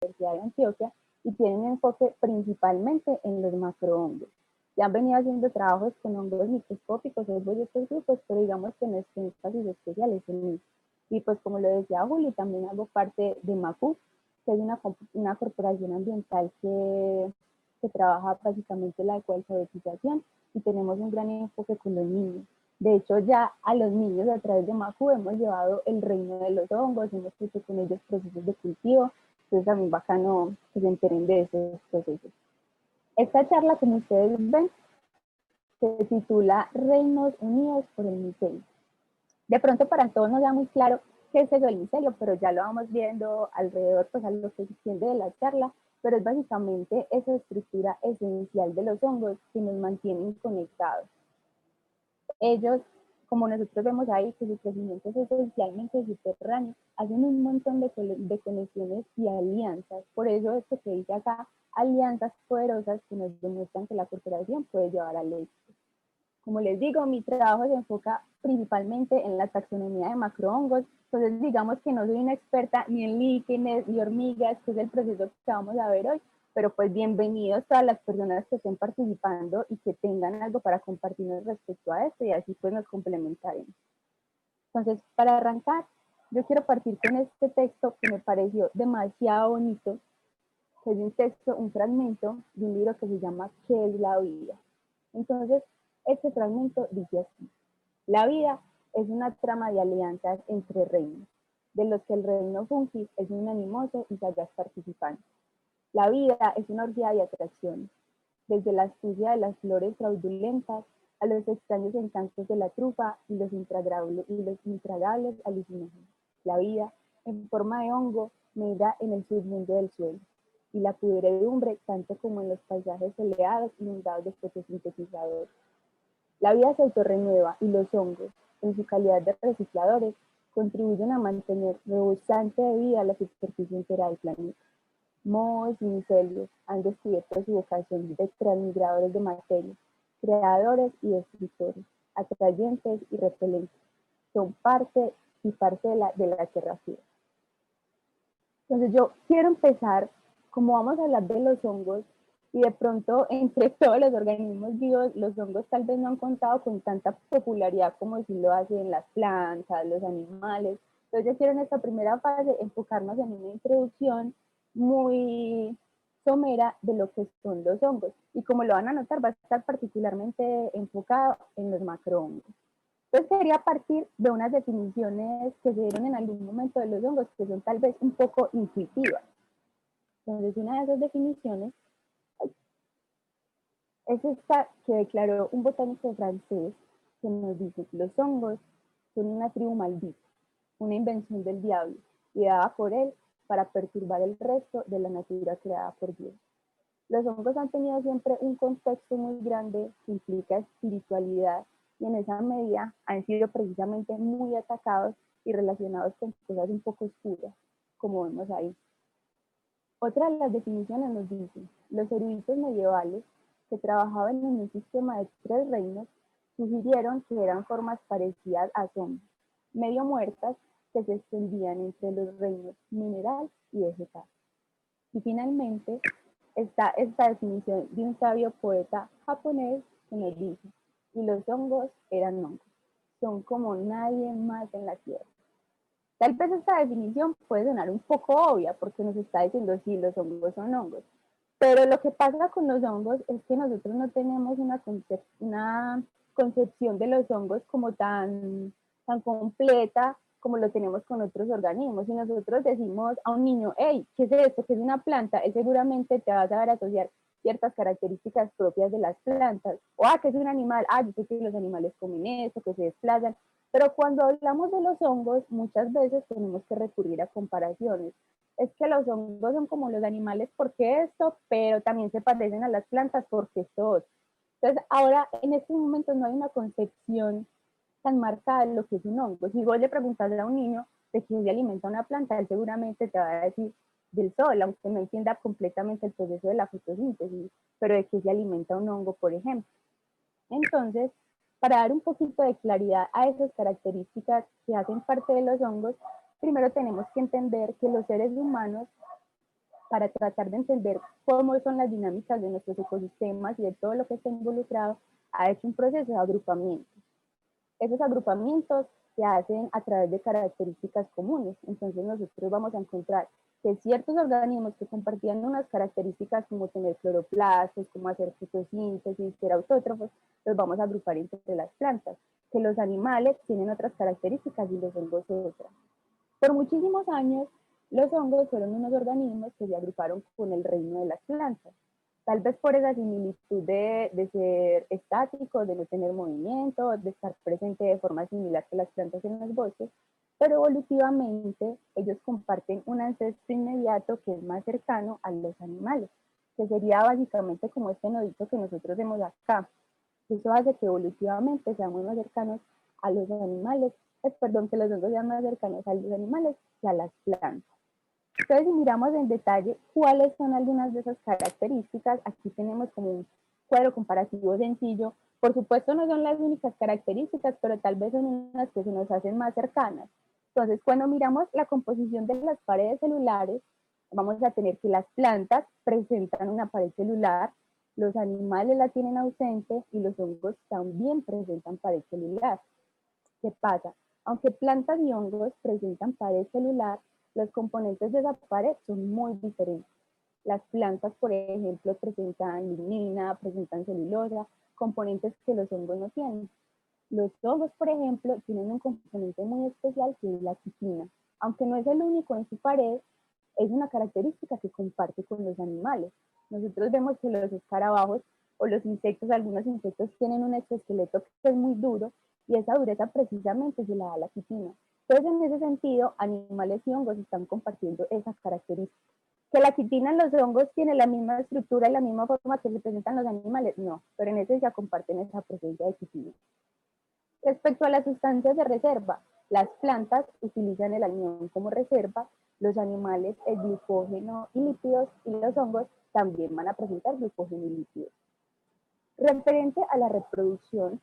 Universidad de Antioquia y tienen enfoque principalmente en los macrohongos. Ya han venido haciendo trabajos con hongos microscópicos, hongos de estos grupos, pero digamos que nuestro énfasis especial es en mí. Y pues como lo decía Juli, también hago parte de MACU, que es una corporación ambiental que trabaja básicamente la ecoalfabetización y tenemos un gran enfoque con los niños. De hecho, ya a los niños a través de MACU hemos llevado el reino de los hongos, hemos hecho con ellos procesos de cultivo, entonces también bacano que se enteren de esos procesos. Esta charla, como ustedes ven, se titula Reinos Unidos por el Micelio. De pronto para todos nos da muy claro qué es eso del micelio, pero ya lo vamos viendo alrededor, pues a lo que se extiende de la charla, pero es básicamente esa estructura esencial de los hongos que nos mantienen conectados. Ellos, como nosotros vemos ahí, que su crecimiento es esencialmente subterráneo, hacen un montón de conexiones y alianzas. Por eso esto que dice acá, alianzas poderosas que nos demuestran que la corporación puede llevar al éxito. Como les digo, mi trabajo se enfoca principalmente en la taxonomía de macrohongos, entonces digamos que no soy una experta ni en líquenes ni hormigas, que es el proceso que vamos a ver hoy, pero pues bienvenidos todas las personas que estén participando y que tengan algo para compartirnos respecto a esto y así pues nos complementaremos. Entonces, para arrancar, yo quiero partir con este texto que me pareció demasiado bonito, que es un texto, un fragmento de un libro que se llama ¿Qué es la vida? Entonces, este fragmento dice así: la vida es una trama de alianzas entre reinos, de los que el reino Fungi es un animoso y sagaz participante. La vida es una orgía de atracciones, desde la astucia de las flores fraudulentas a los extraños encantos de la trufa y los intragables alucinaciones. La vida, en forma de hongo, meda en el submundo del suelo, y la pudredumbre tanto como en los paisajes soleados inundados de fotosintetizadores. La vida se autorrenueva y los hongos, en su calidad de recicladores, contribuyen a mantener rebosante de vida la superficie entera del planeta. Mohos y micelios han descubierto su vocación de transmigradores de materia, creadores y destructores, atrayentes y repelentes. Son parte y parcela de la tierra fría. Entonces yo quiero empezar, como vamos a hablar de los hongos, y de pronto entre todos los organismos vivos, los hongos tal vez no han contado con tanta popularidad como si lo hacen las plantas, los animales. Entonces yo quiero en esta primera fase enfocarnos en una introducción muy somera de lo que son los hongos. Y como lo van a notar, va a estar particularmente enfocado en los macrohongos. Entonces quería partir de unas definiciones que se dieron en algún momento de los hongos, que son tal vez un poco intuitivas. Entonces una de esas definiciones es esta que declaró un botánico francés que nos dice que los hongos son una tribu maldita, una invención del diablo, ideada por él para perturbar el resto de la natura creada por Dios. Los hongos han tenido siempre un contexto muy grande que implica espiritualidad y en esa medida han sido precisamente muy atacados y relacionados con cosas un poco oscuras, como vemos ahí. Otra de las definiciones nos dice: los eruditos medievales que trabajaban en un sistema de 3 reinos sugirieron que eran formas parecidas a sombras, medio muertas, que se extendían entre los reinos mineral y vegetal. Y finalmente está esta definición de un sabio poeta japonés que nos dice: y los hongos eran hongos, son como nadie más en la tierra. Tal vez esta definición puede sonar un poco obvia porque nos está diciendo sí, los hongos son hongos, pero lo que pasa con los hongos es que nosotros no tenemos una concepción de los hongos como tan completa como lo tenemos con otros organismos. Si nosotros decimos a un niño, hey, ¿qué es esto? ¿Qué es una planta? Él seguramente te va a saber asociar ciertas características propias de las plantas. O, ¿qué es un animal? Yo sé que los animales comen esto, que se desplazan. Pero cuando hablamos de los hongos, muchas veces tenemos que recurrir a comparaciones. Es que los hongos son como los animales porque esto, pero también se parecen a las plantas porque esto. Entonces, ahora en estos momentos no hay una concepción tan marcada de lo que es un hongo. Si vos le preguntas a un niño de qué se alimenta una planta, él seguramente te va a decir del sol, aunque no entienda completamente el proceso de la fotosíntesis, pero de qué se alimenta un hongo, por ejemplo. Entonces, para dar un poquito de claridad a esas características que hacen parte de los hongos, primero tenemos que entender que los seres humanos para tratar de entender cómo son las dinámicas de nuestros ecosistemas y de todo lo que está involucrado, ha hecho un proceso de agrupamiento. Esos agrupamientos se hacen a través de características comunes. Entonces nosotros vamos a encontrar que ciertos organismos que compartían unas características como tener cloroplastos, como hacer fotosíntesis, ser autótrofos, los vamos a agrupar entre las plantas. Que los animales tienen otras características y los hongos otras. Por muchísimos años, los hongos fueron unos organismos que se agruparon con el reino de las plantas. Tal vez por esa similitud de ser estáticos, de no tener movimiento, de estar presente de forma similar que las plantas en los bosques, pero evolutivamente ellos comparten un ancestro inmediato que es más cercano a los animales, que sería básicamente como este nodito que nosotros vemos acá. Eso hace que evolutivamente seamos más cercanos a los animales, perdón, que los hongos sean más cercanos a los animales que a las plantas. Entonces, si miramos en detalle cuáles son algunas de esas características, aquí tenemos como un cuadro comparativo sencillo. Por supuesto, no son las únicas características, pero tal vez son unas que se nos hacen más cercanas. Entonces, cuando miramos la composición de las paredes celulares, vamos a tener que las plantas presentan una pared celular, los animales la tienen ausente y los hongos también presentan pared celular. ¿Qué pasa? Aunque plantas y hongos presentan pared celular, los componentes de esa pared son muy diferentes. Las plantas, por ejemplo, presentan lignina, presentan celulosa, componentes que los hongos no tienen. Los hongos, por ejemplo, tienen un componente muy especial que es la quitina. Aunque no es el único en su pared, es una característica que comparte con los animales. Nosotros vemos que los escarabajos o los insectos, algunos insectos tienen un exoesqueleto que es muy duro y esa dureza precisamente se la da la quitina. Entonces, en ese sentido, animales y hongos están compartiendo esas características. ¿Que la quitina en los hongos tiene la misma estructura y la misma forma que representan los animales? No, pero en esencia comparten esa presencia de quitina. Respecto a las sustancias de reserva, las plantas utilizan el almidón como reserva, los animales el glucógeno y lípidos y los hongos también van a presentar glucógeno y lípidos. Referente a la reproducción,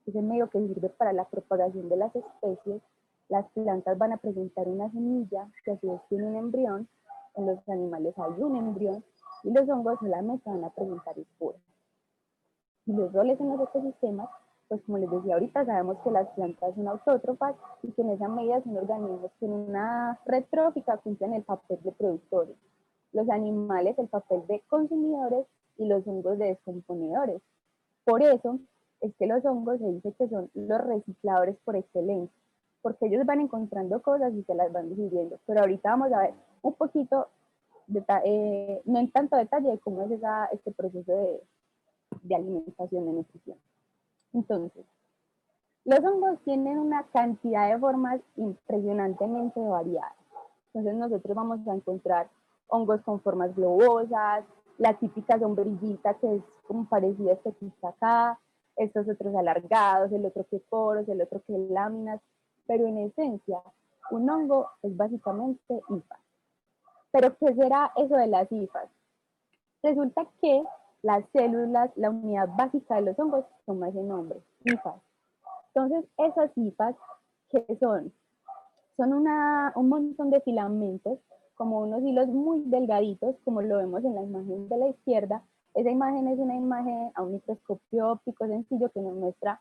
es el medio que sirve para la propagación de las especies, las plantas van a presentar una semilla que a su vez tiene un embrión, en los animales hay un embrión y los hongos solamente van a presentar esporas. Y los roles en los ecosistemas, pues como les decía ahorita, sabemos que las plantas son autótrofas y que en esa medida son organismos que en una red trófica cumplen el papel de productores. Los animales el papel de consumidores y los hongos de descomponedores. Por eso es que los hongos se dice que son los recicladores por excelencia, porque ellos van encontrando cosas y se las van digiriendo. Pero ahorita vamos a ver un poquito, no en tanto detalle, de cómo es este proceso de alimentación, de nutrición. Entonces, los hongos tienen una cantidad de formas impresionantemente variadas. Entonces nosotros vamos a encontrar hongos con formas globosas, la típica sombrillita que es como parecida a este que está acá, estos otros alargados, el otro que poros, el otro que láminas, pero en esencia un hongo es básicamente hifas. ¿Pero qué será eso de las hifas? Resulta que las células, la unidad básica de los hongos, toma ese nombre, hifas. Entonces, esas hifas, ¿qué son? Son un montón de filamentos, como unos hilos muy delgaditos, como lo vemos en la imagen de la izquierda. Esa imagen es una imagen a un microscopio óptico sencillo que nos muestra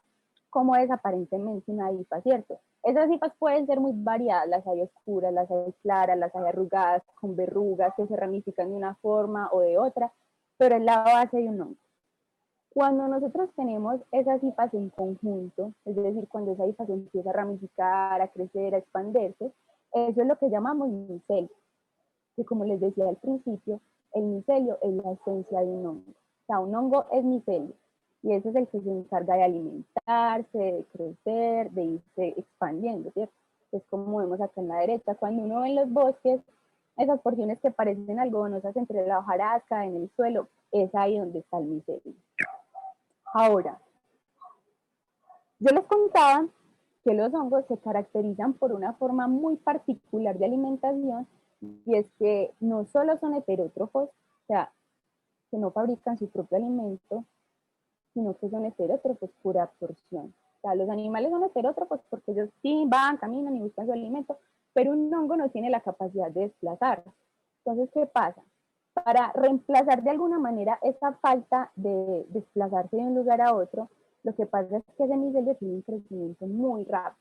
cómo es aparentemente una hifa, ¿cierto? Esas hifas pueden ser muy variadas, las hay oscuras, las hay claras, las hay arrugadas, con verrugas que se ramifican de una forma o de otra, pero es la base de un hongo. Cuando nosotros tenemos esas hifas en conjunto, es decir, cuando esa hifa se empieza a ramificar, a crecer, a expandirse, eso es lo que llamamos micelio, que como les decía al principio, el micelio es la esencia de un hongo. O sea, un hongo es micelio, y ese es el que se encarga de alimentarse, de crecer, de irse expandiendo, ¿cierto? Es como vemos acá en la derecha, cuando uno ve en los bosques, esas porciones que parecen algodonosas entre la hojarasca, en el suelo, es ahí donde está el micelio. Ahora, yo les contaba que los hongos se caracterizan por una forma muy particular de alimentación y es que no solo son heterótrofos, o sea, que no fabrican su propio alimento, sino que son heterótrofos por absorción. O sea, los animales son heterótrofos porque ellos sí van, caminan y buscan su alimento, pero un hongo no tiene la capacidad de desplazarse. Entonces, ¿qué pasa? Para reemplazar de alguna manera esa falta de desplazarse de un lugar a otro, lo que pasa es que ese micelio tiene un crecimiento muy rápido.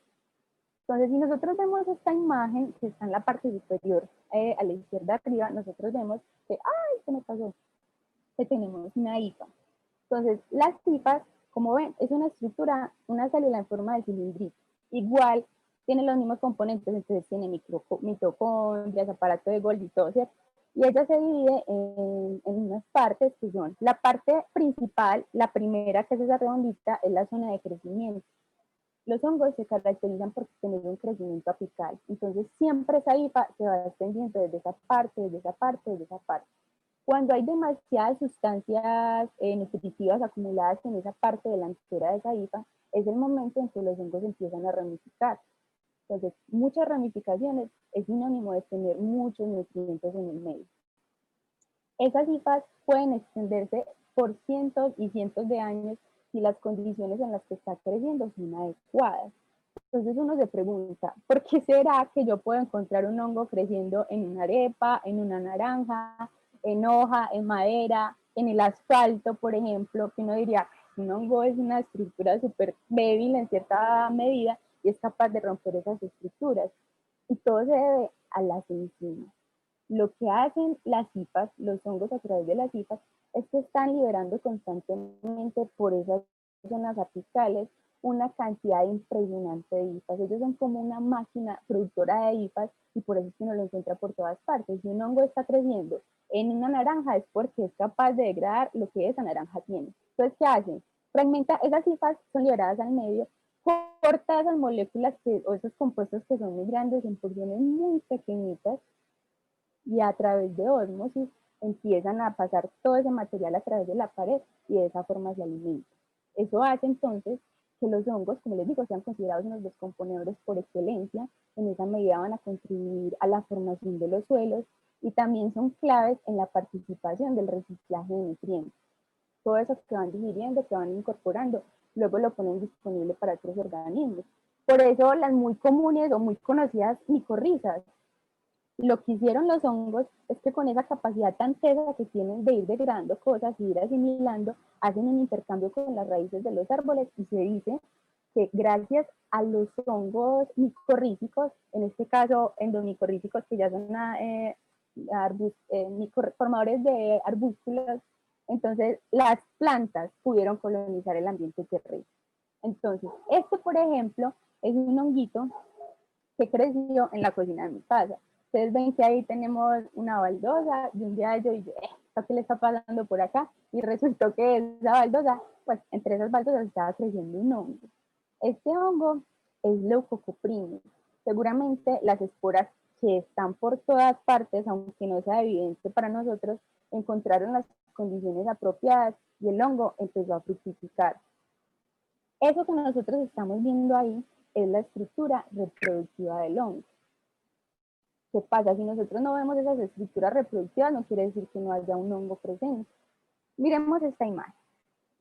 Entonces, si nosotros vemos esta imagen que está en la parte superior, a la izquierda arriba, nosotros vemos que, ¡ay, se me pasó! Que tenemos una hifa. Entonces, las hifas, como ven, es una estructura, una célula en forma de cilindrito. Igual, tiene los mismos componentes, entonces tiene mitocondrias, aparato de Golgi y todo, ¿cierto? Y ella se divide en unas partes que son, la parte principal, la primera que es esa redondita, es la zona de crecimiento. Los hongos se caracterizan por tener un crecimiento apical, entonces siempre esa hifa se va extendiendo desde esa parte, desde esa parte, desde esa parte. Cuando hay demasiadas sustancias nutritivas acumuladas en esa parte delantera de esa hifa, es el momento en que los hongos empiezan a ramificar. Entonces, muchas ramificaciones es sinónimo de tener muchos nutrientes en el medio. Esas hifas pueden extenderse por cientos y cientos de años si las condiciones en las que está creciendo son adecuadas. Entonces uno se pregunta, ¿por qué será que yo puedo encontrar un hongo creciendo en una arepa, en una naranja, en hoja, en madera, en el asfalto, por ejemplo, que uno diría, un hongo es una estructura súper débil en cierta medida y es capaz de romper esas estructuras? Y todo se debe a las enzimas. Lo que hacen las hipas, los hongos a través de las hipas, es que están liberando constantemente por esas zonas apicales una cantidad impresionante de hipas. Ellos son como una máquina productora de hipas y por eso es que uno lo encuentra por todas partes. Si un hongo está creciendo en una naranja es porque es capaz de degradar lo que esa naranja tiene. Entonces, ¿qué hacen? Fragmenta, esas hipas son liberadas al medio, corta esas moléculas o esos compuestos que son muy grandes en porciones muy pequeñitas y a través de osmosis empiezan a pasar todo ese material a través de la pared y de esa forma se alimenta. Eso hace entonces que los hongos, como les digo, sean considerados unos descomponedores por excelencia. En esa medida van a contribuir a la formación de los suelos y también son claves en la participación del reciclaje de nutrientes. Todo eso que van digiriendo, que van incorporando, luego lo ponen disponible para otros organismos. Por eso las muy comunes o muy conocidas micorrizas, lo que hicieron los hongos es que con esa capacidad tan tesa que tienen de ir degradando cosas y ir asimilando, hacen un intercambio con las raíces de los árboles y se dice que gracias a los hongos micorrízicos, en este caso endomicorrízicos, que ya son formadores de arbúsculos, entonces las plantas pudieron colonizar el ambiente terrestre. Entonces, este, por ejemplo, es un honguito que creció en la cocina de mi casa. Ustedes ven que ahí tenemos una baldosa y un día yo dije, ¿qué le está pasando por acá? Y resultó que esa baldosa, pues entre esas baldosas estaba creciendo un hongo. Este hongo es Leucocoprimus. Seguramente las esporas que están por todas partes, aunque no sea evidente para nosotros, encontraron las condiciones apropiadas y el hongo empezó a fructificar. Eso que nosotros estamos viendo ahí es la estructura reproductiva del hongo. ¿Qué pasa? Si nosotros no vemos esas estructuras reproductivas, no quiere decir que no haya un hongo presente. Miremos esta imagen.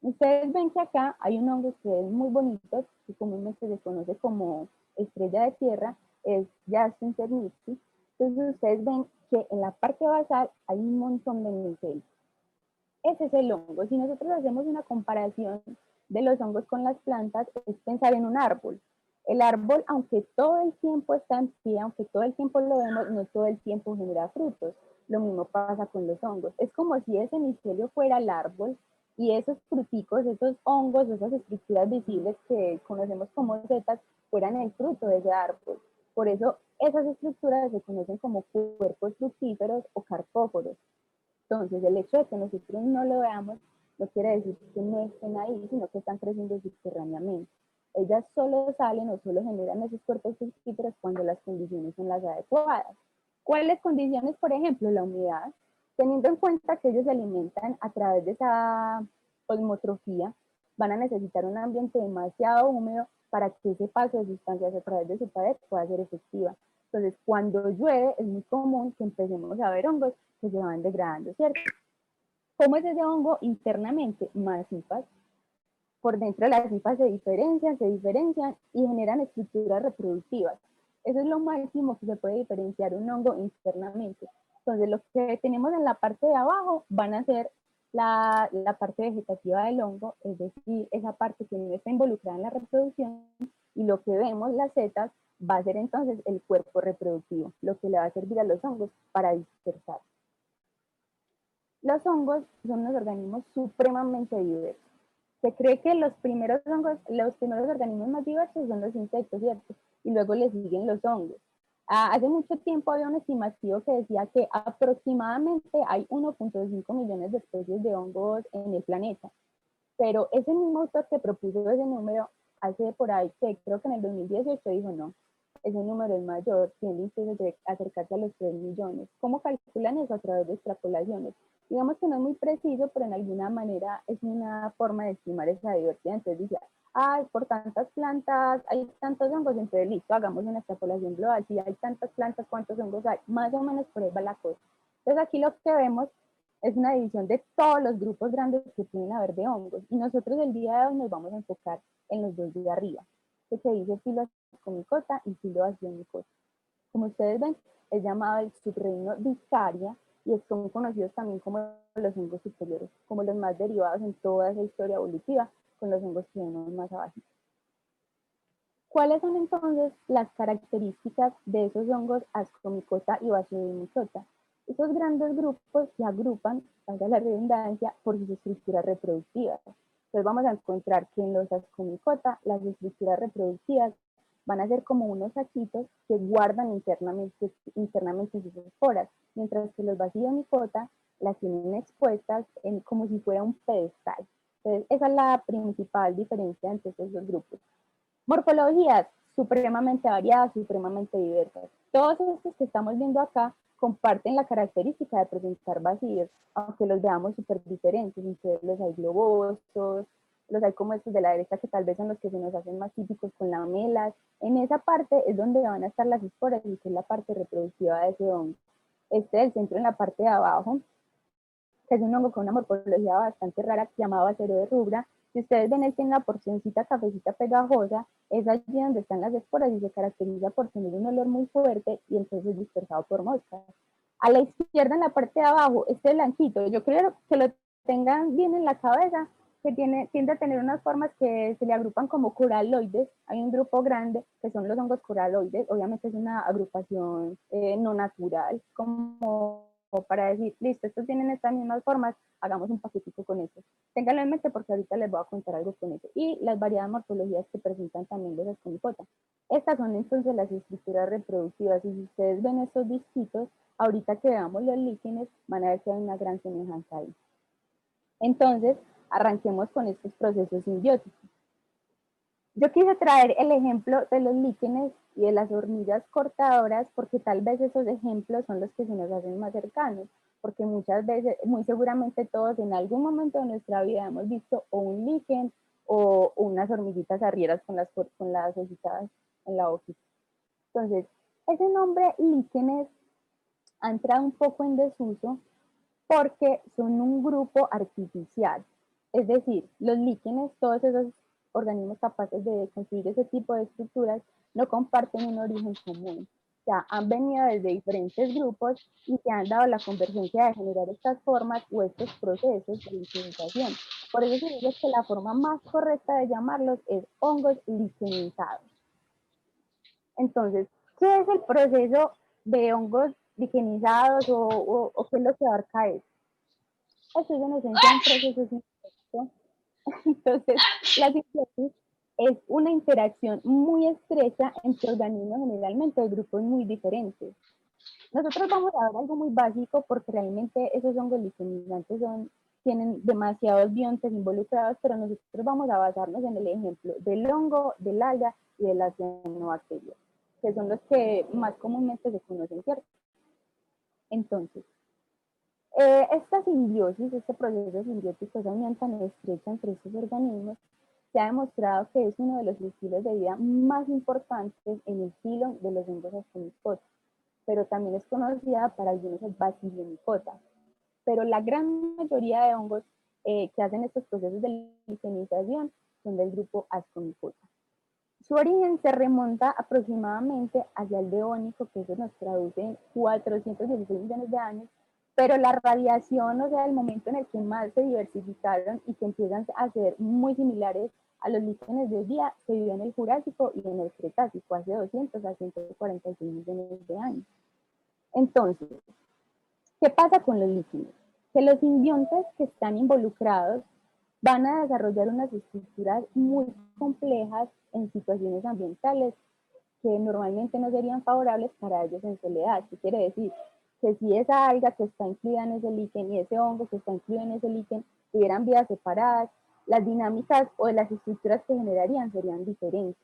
Ustedes ven que acá hay un hongo que es muy bonito, que comúnmente se conoce como estrella de tierra, es Jasper Nixie. Entonces ustedes ven que en la parte basal hay un montón de micelio. Ese es el hongo. Si nosotros hacemos una comparación de los hongos con las plantas, es pensar en un árbol. El árbol, aunque todo el tiempo está en pie, aunque todo el tiempo lo vemos, no todo el tiempo genera frutos. Lo mismo pasa con los hongos. Es como si ese micelio fuera el árbol y esos fruticos, esos hongos, esas estructuras visibles que conocemos como setas, fueran el fruto de ese árbol. Por eso esas estructuras se conocen como cuerpos fructíferos o carpóforos. Entonces, el hecho de que nosotros no lo veamos no quiere decir que no estén ahí, sino que están creciendo subterráneamente. Ellas solo salen o solo generan esos cuerpos fructíferos cuando las condiciones son las adecuadas. ¿Cuáles condiciones? Por ejemplo, la humedad. Teniendo en cuenta que ellos se alimentan a través de esa osmotrofía, van a necesitar un ambiente demasiado húmedo para que ese paso de sustancias a través de su pared pueda ser efectiva. Entonces, cuando llueve, es muy común que empecemos a ver hongos que se van degradando, ¿cierto? ¿Cómo es ese hongo internamente? Más hipas. Por dentro las hipas se diferencian y generan estructuras reproductivas. Eso es lo máximo que se puede diferenciar un hongo internamente. Entonces, lo que tenemos en la parte de abajo van a ser la parte vegetativa del hongo, es decir, esa parte que no está involucrada en la reproducción, y lo que vemos, las setas, va a ser entonces el cuerpo reproductivo, lo que le va a servir a los hongos para dispersar. Los hongos son unos organismos supremamente diversos. Se cree que los primeros organismos más diversos son los insectos, ¿cierto? Y luego le siguen los hongos. Hace mucho tiempo había un estimativo que decía que aproximadamente hay 1.5 millones de especies de hongos en el planeta. Pero ese mismo autor que propuso ese número hace por ahí, que creo que en el 2018 dijo no, ese número es mayor, tiende incluso a acercarse a los 3 millones. ¿Cómo calculan eso? A través de extrapolaciones. Digamos que no es muy preciso, pero en alguna manera es una forma de estimar esa diversidad. Entonces dice, por tantas plantas hay tantos hongos, entonces listo, hagamos una extrapolación global. Si hay tantas plantas, ¿cuántos hongos hay? Más o menos por ahí va la cosa. Entonces aquí lo que vemos es una división de todos los grupos grandes que pueden haber de hongos. Y nosotros el día de hoy nos vamos a enfocar en los dos de arriba, que se dice Filoascomicota y Filoasciomicota. Como ustedes ven, es llamado el subreino Discaria y son conocidos también como los hongos superiores, como los más derivados en toda esa historia evolutiva, con los hongos que vemos más abajo. ¿Cuáles son entonces las características de esos hongos Ascomicota y Basidiomycota? Estos grandes grupos se agrupan, valga la redundancia, por sus estructuras reproductivas. Entonces vamos a encontrar que en los Ascomicota las estructuras reproductivas van a ser como unos saquitos que guardan internamente sus esporas, mientras que los Basidiomycota las tienen expuestas como si fuera un pedestal. Entonces esa es la principal diferencia entre estos dos grupos. Morfologías supremamente variadas, supremamente diversas. Todos estos que estamos viendo acá comparten la característica de presentar vacíos, aunque los veamos súper diferentes. Entonces los hay globosos, los hay como estos de la derecha que tal vez son los que se nos hacen más típicos con lamelas. En esa parte es donde van a estar las esporas y que es la parte reproductiva de ese hongo. Este del centro en la parte de abajo, que es un hongo con una morfología bastante rara llamado acero de rubra. Si ustedes ven, él tiene una porcioncita cafecita pegajosa, es allí donde están las esporas y se caracteriza por tener un olor muy fuerte y entonces dispersado por moscas. A la izquierda, en la parte de abajo, este blanquito, yo creo que lo tengan bien en la cabeza, que tiende a tener unas formas que se le agrupan como coraloides. Hay un grupo grande que son los hongos coraloides, obviamente es una agrupación no natural, como para decir, listo, estos tienen estas mismas formas, hagamos un paquetico con eso. Ténganlo en mente porque ahorita les voy a contar algo con eso. Y las variadas morfologías que presentan también los Ascomicota. Estas son entonces las estructuras reproductivas y si ustedes ven estos disquitos, ahorita que veamos los líquenes, van a ver que hay una gran semejanza ahí. Entonces, arranquemos con estos procesos simbióticos. Yo quise traer el ejemplo de los líquenes y de las hormigas cortadoras porque tal vez esos ejemplos son los que se nos hacen más cercanos, porque muchas veces, muy seguramente todos en algún momento de nuestra vida hemos visto o un líquen o unas hormiguitas arrieras con las hojitas en la hojita. Entonces, ese nombre líquenes ha entrado un poco en desuso porque son un grupo artificial. Es decir, los líquenes, todos esos organismos capaces de construir ese tipo de estructuras, no comparten un origen común. O sea, han venido desde diferentes grupos y se han dado la convergencia de generar estas formas o estos procesos de liquenización. Por eso se dice que la forma más correcta de llamarlos es hongos liquenizados. Entonces, ¿qué es el proceso de hongos liquenizados o qué es lo que abarca eso? Eso es en esencia un proceso simbiótico. Entonces, la simbiosis es una interacción muy estrecha entre organismos generalmente de grupos muy diferentes. Nosotros vamos a ver algo muy básico porque realmente esos hongos liquenizantes tienen demasiados biontes involucrados, pero nosotros vamos a basarnos en el ejemplo del hongo, del alga y de las cianobacterias, que son los que más comúnmente se conocen, ¿cierto? Entonces, esta simbiosis, este proceso simbiótico, esa unión tan estrecha entre estos organismos, se ha demostrado que es uno de los estilos de vida más importantes en el filo de los hongos Ascomycota, pero también es conocida para algunos Basidiomycota. Pero la gran mayoría de hongos que hacen estos procesos de liquenización son del grupo Ascomycota. Su origen se remonta aproximadamente hacia el Devónico, que eso nos traduce en 416 millones de años, pero la radiación, o sea, el momento en el que más se diversificaron y que empiezan a ser muy similares a los líquenes de hoy día, se dio en el Jurásico y en el Cretácico, hace 200 a 146 millones de años. Entonces, ¿qué pasa con los líquenes? Que los simbiontes que están involucrados van a desarrollar unas estructuras muy complejas en situaciones ambientales que normalmente no serían favorables para ellos en soledad. ¿Qué quiere decir? Que si esa alga que está incluida en ese líquen y ese hongo que está incluido en ese líquen tuvieran vidas separadas, las dinámicas o las estructuras que generarían serían diferentes.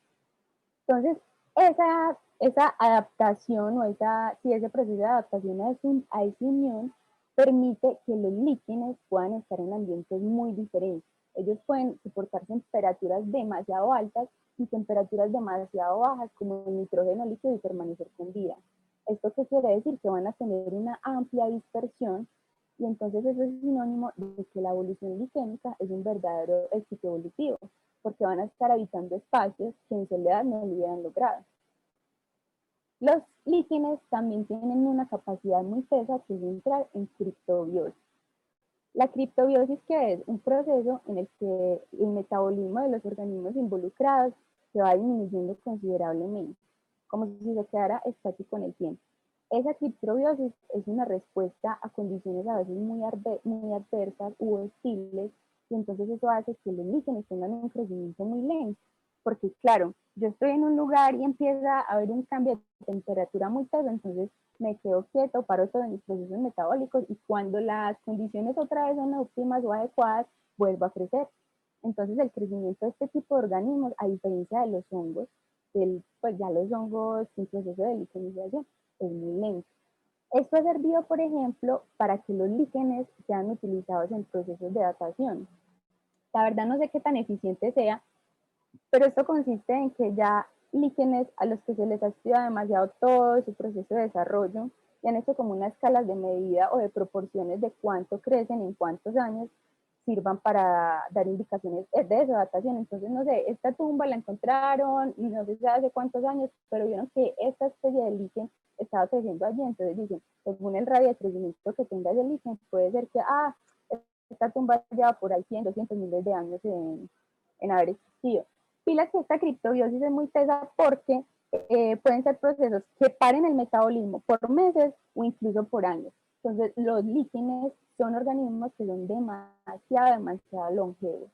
Entonces, esa adaptación o ese proceso de adaptación a esa unión permite que los líquenes puedan estar en ambientes muy diferentes. Ellos pueden soportar temperaturas demasiado altas y temperaturas demasiado bajas como el nitrógeno líquido y permanecer con vida. ¿Esto qué quiere decir? Que van a tener una amplia dispersión y entonces eso es sinónimo de que la evolución liquénica es un verdadero éxito evolutivo, porque van a estar habitando espacios que en soledad no lo hubieran logrado. Los líquenes también tienen una capacidad muy tesa que es entrar en criptobiosis. La criptobiosis, que es un proceso en el que el metabolismo de los organismos involucrados se va disminuyendo considerablemente, como si se quedara estático en el tiempo. Esa criptobiosis es una respuesta a condiciones a veces muy adversas u hostiles, y entonces eso hace que los líquenes tengan un crecimiento muy lento, porque claro, yo estoy en un lugar y empieza a haber un cambio de temperatura muy teso, entonces me quedo quieto, paro todos mis procesos metabólicos y cuando las condiciones otra vez son óptimas o adecuadas, vuelvo a crecer. Entonces el crecimiento de este tipo de organismos, a diferencia de los hongos, pues ya los hongos sin proceso de liquenización, es muy lento. Esto ha servido, por ejemplo, para que los líquenes sean utilizados en procesos de datación. La verdad no sé qué tan eficiente sea, pero esto consiste en que ya líquenes a los que se les ha estudiado demasiado todo su proceso de desarrollo y han hecho como unas escalas de medida o de proporciones de cuánto crecen en cuántos años sirvan para dar indicaciones de desadaptación. Entonces, no sé, esta tumba la encontraron, no sé si hace cuántos años, pero vieron que esta especie de líquen estaba creciendo allí, entonces dicen, según el radio de crecimiento que tenga ese líquen, puede ser que, esta tumba lleva por ahí 100, 200 miles de años en haber existido. Pilas que esta criptobiosis es muy tesa porque pueden ser procesos que paren el metabolismo por meses o incluso por años. Entonces, los líquenes son organismos que son demasiado longevos.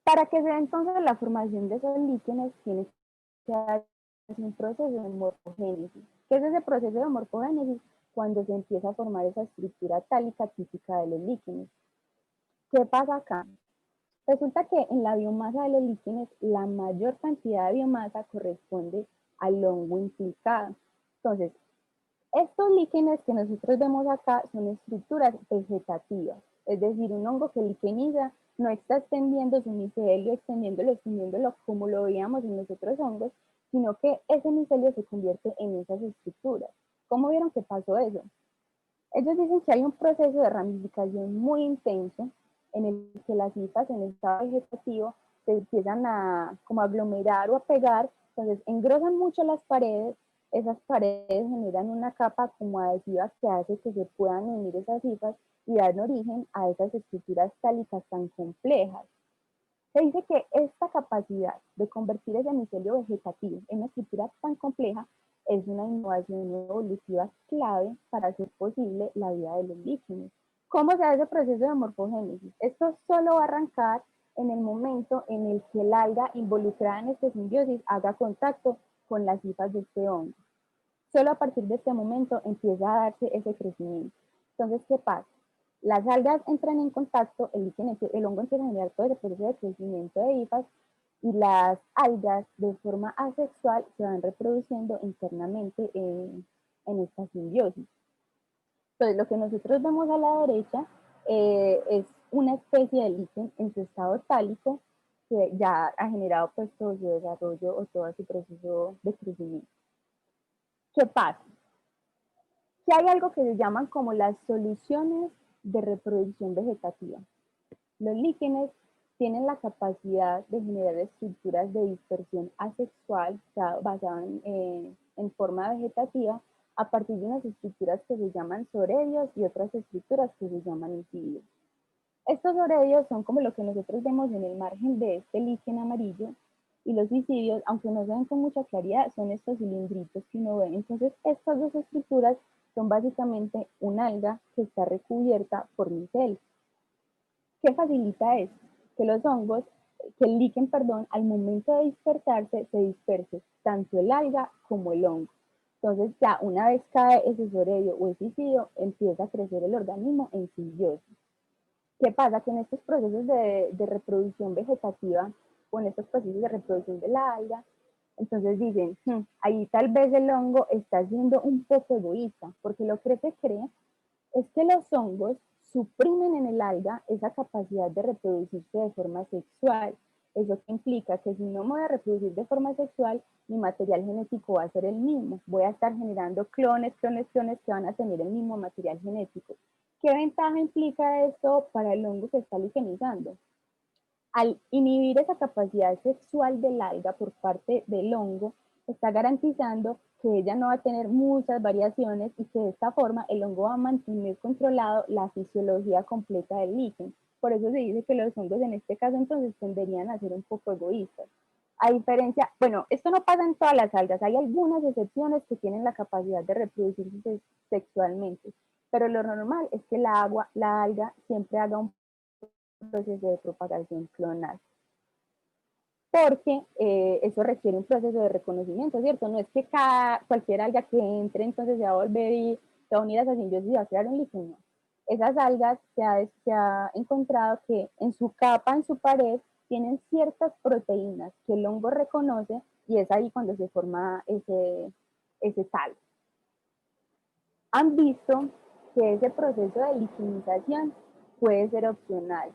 Para que se dé entonces la formación de esos líquenes, tiene que haber un proceso de morfogénesis. ¿Qué es ese proceso de morfogénesis? Cuando se empieza a formar esa estructura tálica típica de los líquenes. ¿Qué pasa acá? Resulta que en la biomasa de los líquenes, la mayor cantidad de biomasa corresponde al hongo implicado. Entonces, estos líquenes que nosotros vemos acá son estructuras vegetativas, es decir, un hongo que liqueniza no está extendiendo su micelio, extendiéndolo como lo veíamos en los otros hongos, sino que ese micelio se convierte en esas estructuras. ¿Cómo vieron que pasó eso? Ellos dicen que hay un proceso de ramificación muy intenso en el que las hifas en el estado vegetativo se empiezan a como aglomerar o a pegar, entonces engrosan mucho las paredes, esas paredes generan una capa como adhesiva que hace que se puedan unir esas hifas y dan origen a esas estructuras tálicas tan complejas. Se dice que esta capacidad de convertir ese micelio vegetativo en una estructura tan compleja es una innovación evolutiva clave para hacer posible la vida de los líquenes. ¿Cómo se hace ese proceso de morfogénesis? Esto solo va a arrancar en el momento en el que el alga involucrada en esta simbiosis haga contacto con las hifas de este hongo. Solo a partir de este momento empieza a darse ese crecimiento. Entonces, ¿qué pasa? Las algas entran en contacto, el hongo empieza a generar todo ese proceso de crecimiento de hifas y las algas de forma asexual se van reproduciendo internamente en esta simbiosis. Entonces, lo que nosotros vemos a la derecha es una especie de líquen en su estado tálico que ya ha generado pues todo su desarrollo o todo su proceso de crecimiento. ¿Qué pasa? Que hay algo que se llaman como las soluciones de reproducción vegetativa. Los líquenes tienen la capacidad de generar estructuras de dispersión asexual, o sea, basadas en forma vegetativa, a partir de unas estructuras que se llaman soredios y otras estructuras que se llaman isidios. Estos soredios son como lo que nosotros vemos en el margen de este líquen amarillo, y los isidios, aunque no se ven con mucha claridad, son estos cilindritos que uno ve. Entonces, estas dos estructuras son básicamente un alga que está recubierta por micelios. ¿Qué facilita esto? Que los hongos, que el líquen, perdón, al momento de dispersarse, se disperse tanto el alga como el hongo. Entonces, ya una vez cae ese soredio o ese isidio, empieza a crecer el organismo en simbiosis. ¿Qué pasa? Que en estos procesos de reproducción vegetativa o en estos procesos de reproducción de la alga, entonces dicen, ahí tal vez el hongo está siendo un poco egoísta, porque lo que se cree es que los hongos suprimen en el alga esa capacidad de reproducirse de forma sexual. Eso implica que si no me voy a reproducir de forma sexual, mi material genético va a ser el mismo. Voy a estar generando clones que van a tener el mismo material genético. ¿Qué ventaja implica esto para el hongo que está liquenizando? Al inhibir esa capacidad sexual del alga por parte del hongo, está garantizando que ella no va a tener muchas variaciones y que de esta forma el hongo va a mantener controlado la fisiología completa del líquen. Por eso se dice que los hongos en este caso entonces tenderían a ser un poco egoístas. A diferencia, bueno, esto no pasa en todas las algas, hay algunas excepciones que tienen la capacidad de reproducirse sexualmente, pero lo normal es que la alga siempre haga un proceso de propagación clonal, porque eso requiere un proceso de reconocimiento, ¿cierto? No es que cualquier alga que entre entonces se va a volver y se va a unir a esa simbiosis y va a crear un líquen, no. Esas algas se ha encontrado que en su capa, en su pared, tienen ciertas proteínas que el hongo reconoce y es ahí cuando se forma ese tal. Han visto que ese proceso de liquenización puede ser opcional.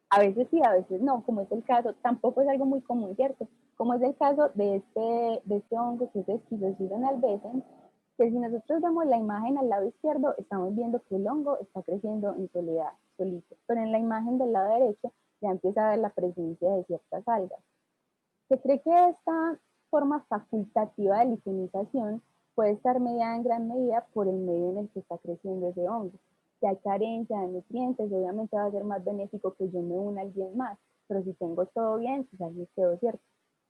A veces sí, a veces no, como es el caso, tampoco es algo muy común, ¿cierto? Como es el caso de este hongo que es Schizopyron albicans, que si nosotros vemos la imagen al lado izquierdo, estamos viendo que el hongo está creciendo en soledad, solito, pero en la imagen del lado derecho ya empieza a ver la presencia de ciertas algas. Se cree que esta forma facultativa de liquenización puede estar mediada en gran medida por el medio en el que está creciendo ese hongo. Si hay carencia de nutrientes, obviamente va a ser más benéfico que yo me una a alguien más, pero si tengo todo bien, pues ahí quedó, ¿cierto?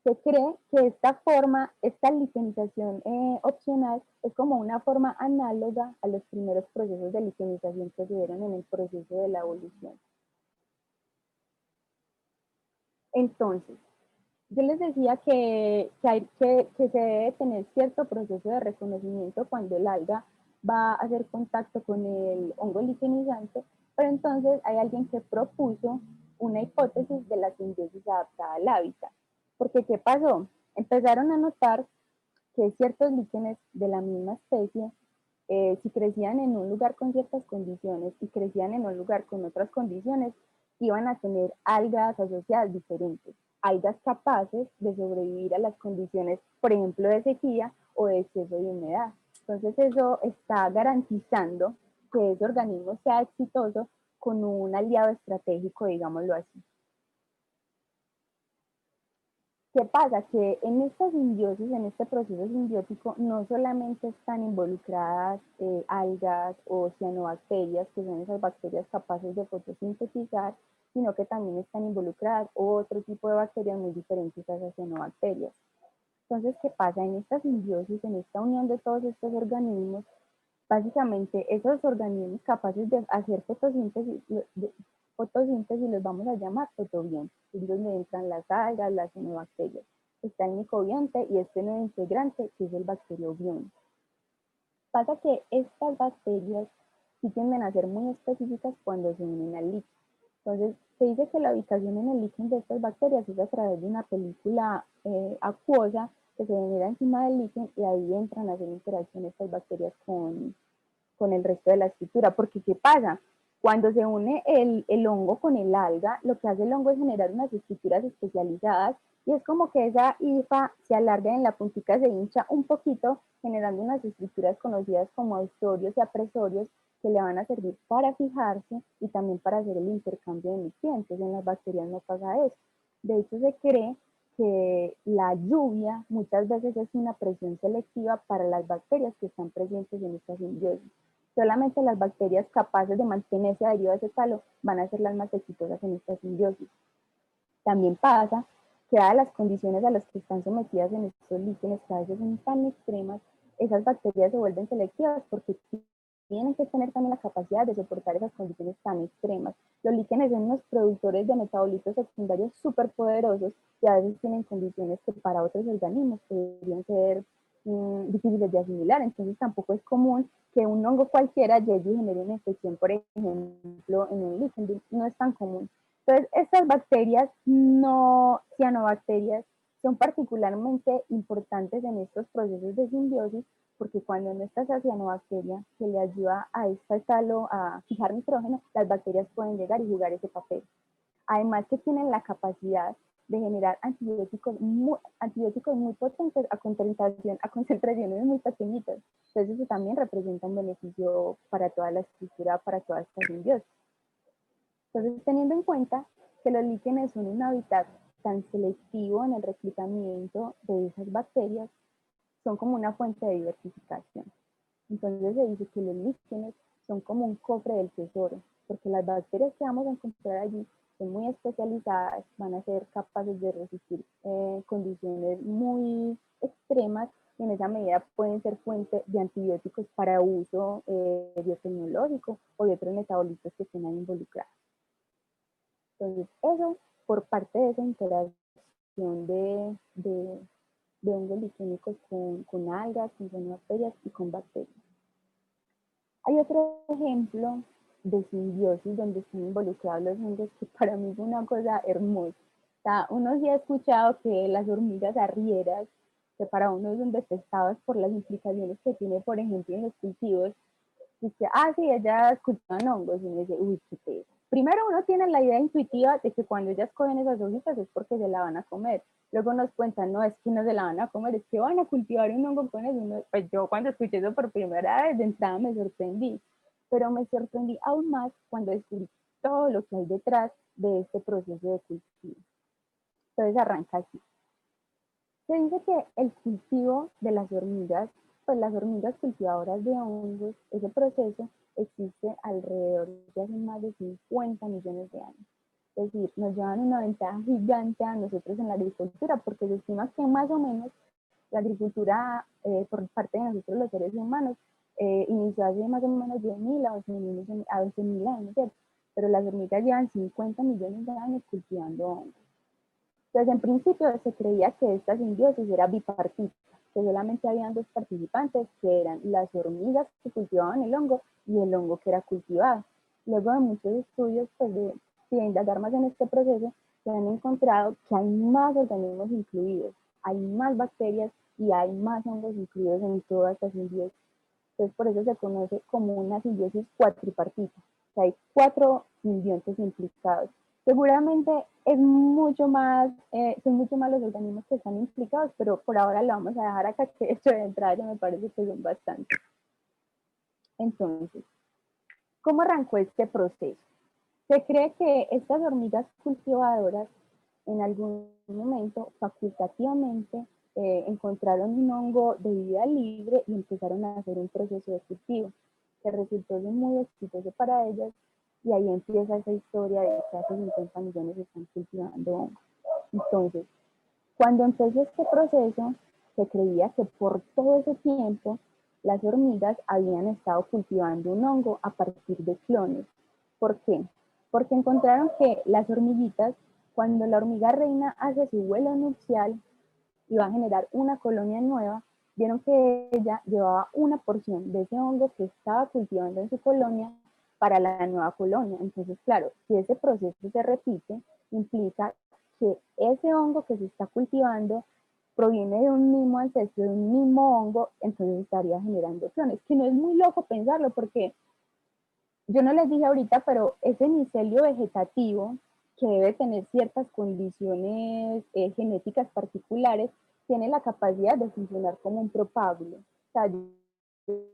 Se cree que esta forma, esta liquenización opcional es como una forma análoga a los primeros procesos de liquenización que se dieron en el proceso de la evolución. Entonces, yo les decía que se debe tener cierto proceso de reconocimiento cuando el alga va a hacer contacto con el hongo liquenizante, pero entonces hay alguien que propuso una hipótesis de la simbiosis adaptada al hábitat. Porque, ¿qué pasó? Empezaron a notar que ciertos líquenes de la misma especie, si crecían en un lugar con ciertas condiciones y crecían en un lugar con otras condiciones, iban a tener algas asociadas diferentes, algas capaces de sobrevivir a las condiciones, por ejemplo, de sequía o de exceso de humedad. Entonces eso está garantizando que ese organismo sea exitoso con un aliado estratégico, digámoslo así. ¿Qué pasa? Que en esta simbiosis, en este proceso simbiótico, no solamente están involucradas algas o cianobacterias, que son esas bacterias capaces de fotosintetizar, sino que también están involucradas otro tipo de bacterias muy diferentes a esas cianobacterias. Entonces, ¿qué pasa? En esta simbiosis, en esta unión de todos estos organismos, básicamente esos organismos capaces de hacer fotosíntesis los vamos a llamar fotobiontes, es donde entran las algas, las cianobacterias. Está el micobionte y este nuevo integrante que es el bacteriobionte. Pasa que estas bacterias sí tienden a ser muy específicas cuando se unen al líquido. Entonces, se dice que la ubicación en el líquido de estas bacterias es a través de una película acuosa que se genera encima del líquido y ahí entran a hacer interacción estas bacterias con el resto de la estructura. Porque, ¿qué pasa? Cuando se une el hongo con el alga, lo que hace el hongo es generar unas estructuras especializadas y es como que esa hifa se alarga en la puntica, se hincha un poquito, generando unas estructuras conocidas como ausorios y apresorios, que le van a servir para fijarse y también para hacer el intercambio de nutrientes. En las bacterias no pasa eso. De hecho, se cree que la lluvia muchas veces es una presión selectiva para las bacterias que están presentes en esta simbiosis. Solamente las bacterias capaces de mantenerse adheridas a ese talo van a ser las más exitosas en esta simbiosis. También pasa que dadas las condiciones a las que están sometidas en estos líquenes, que a veces son tan extremas, esas bacterias se vuelven selectivas porque tienen que tener también la capacidad de soportar esas condiciones tan extremas. Los líquenes son unos productores de metabolitos secundarios súper poderosos y a veces tienen condiciones que para otros organismos podrían ser difíciles de asimilar. Entonces tampoco es común que un hongo cualquiera llegue y genere una infección, por ejemplo, en un líquen. No es tan común. Entonces, estas bacterias no cianobacterias son particularmente importantes en estos procesos de simbiosis porque cuando no está esa cianobacteria que le ayuda a este talo a fijar nitrógeno, las bacterias pueden llegar y jugar ese papel. Además que tienen la capacidad de generar antibióticos muy potentes a concentraciones muy pequeñitas. Entonces eso también representa un beneficio para toda la estructura, para toda esta simbiosis. Entonces, teniendo en cuenta que los líquenes son un hábitat tan selectivo en el reclutamiento de esas bacterias, son como una fuente de diversificación. Entonces se dice que los líquenes son como un cofre del tesoro, porque las bacterias que vamos a encontrar allí son muy especializadas, van a ser capaces de resistir condiciones muy extremas y en esa medida pueden ser fuente de antibióticos para uso biotecnológico o de otros metabolitos que estén ahí involucrados. Entonces, eso por parte de esa interacción de hongos liquénicos con algas, con cianobacterias y con bacterias. Hay otro ejemplo de simbiosis donde están involucrados los hongos que para mí es una cosa hermosa. O sea, uno sí ha escuchado que las hormigas arrieras, que para uno son detestadas por las implicaciones que tiene, por ejemplo, en los cultivos, dice, sí, ellas cultivan hongos, y me dice, uy, qué peso. Primero uno tiene la idea intuitiva de que cuando ellas cogen esas hojitas es porque se la van a comer. Luego nos cuentan, no, es que no se la van a comer, es que van a cultivar un hongo con eso. Pues yo cuando escuché eso por primera vez, de entrada me sorprendí. Pero me sorprendí aún más cuando descubrí todo lo que hay detrás de este proceso de cultivo. Entonces arranca así. Se dice que el cultivo de las hormigas, pues las hormigas cultivadoras de hongos, ese proceso existe alrededor de hace más de 50 millones de años. Es decir, nos llevan una ventaja gigante a nosotros en la agricultura, porque se estima que más o menos la agricultura por parte de nosotros los seres humanos inició hace más o menos 10.000 a 12.000 años, ¿cierto? Pero las hormigas llevan 50 millones de años cultivando hongos. Entonces, en principio se creía que esta simbiosis era bipartita, que solamente habían dos participantes, que eran las hormigas que cultivaban el hongo y el hongo que era cultivado. Luego de muchos estudios, pues de indagar más en este proceso, se han encontrado que hay más organismos incluidos, hay más bacterias y hay más hongos incluidos en toda esta simbiosis. Entonces, por eso se conoce como una simbiosis cuatripartita, o sea, hay 4 simbiontes implicados. Seguramente son mucho más los organismos que están implicados, pero por ahora lo vamos a dejar acá, que hecho de entrada ya me parece que son bastantes. Entonces, ¿cómo arrancó este proceso? Se cree que estas hormigas cultivadoras en algún momento facultativamente encontraron un hongo de vida libre y empezaron a hacer un proceso de cultivo que resultó ser muy exitoso para ellas y ahí empieza esa historia de que hace 50 millones están cultivando hongos. Entonces, cuando empezó este proceso, se creía que por todo ese tiempo las hormigas habían estado cultivando un hongo a partir de clones. ¿Por qué? Porque encontraron que las hormiguitas, cuando la hormiga reina hace su vuelo nupcial y va a generar una colonia nueva, vieron que ella llevaba una porción de ese hongo que estaba cultivando en su colonia para la nueva colonia. Entonces, claro, si ese proceso se repite, implica que ese hongo que se está cultivando proviene de un mismo ancestro, de un mismo hongo, entonces estaría generando clones, que no es muy loco pensarlo, porque yo no les dije ahorita, pero ese micelio vegetativo, que debe tener ciertas condiciones genéticas particulares, tiene la capacidad de funcionar como un propágulo. O sea,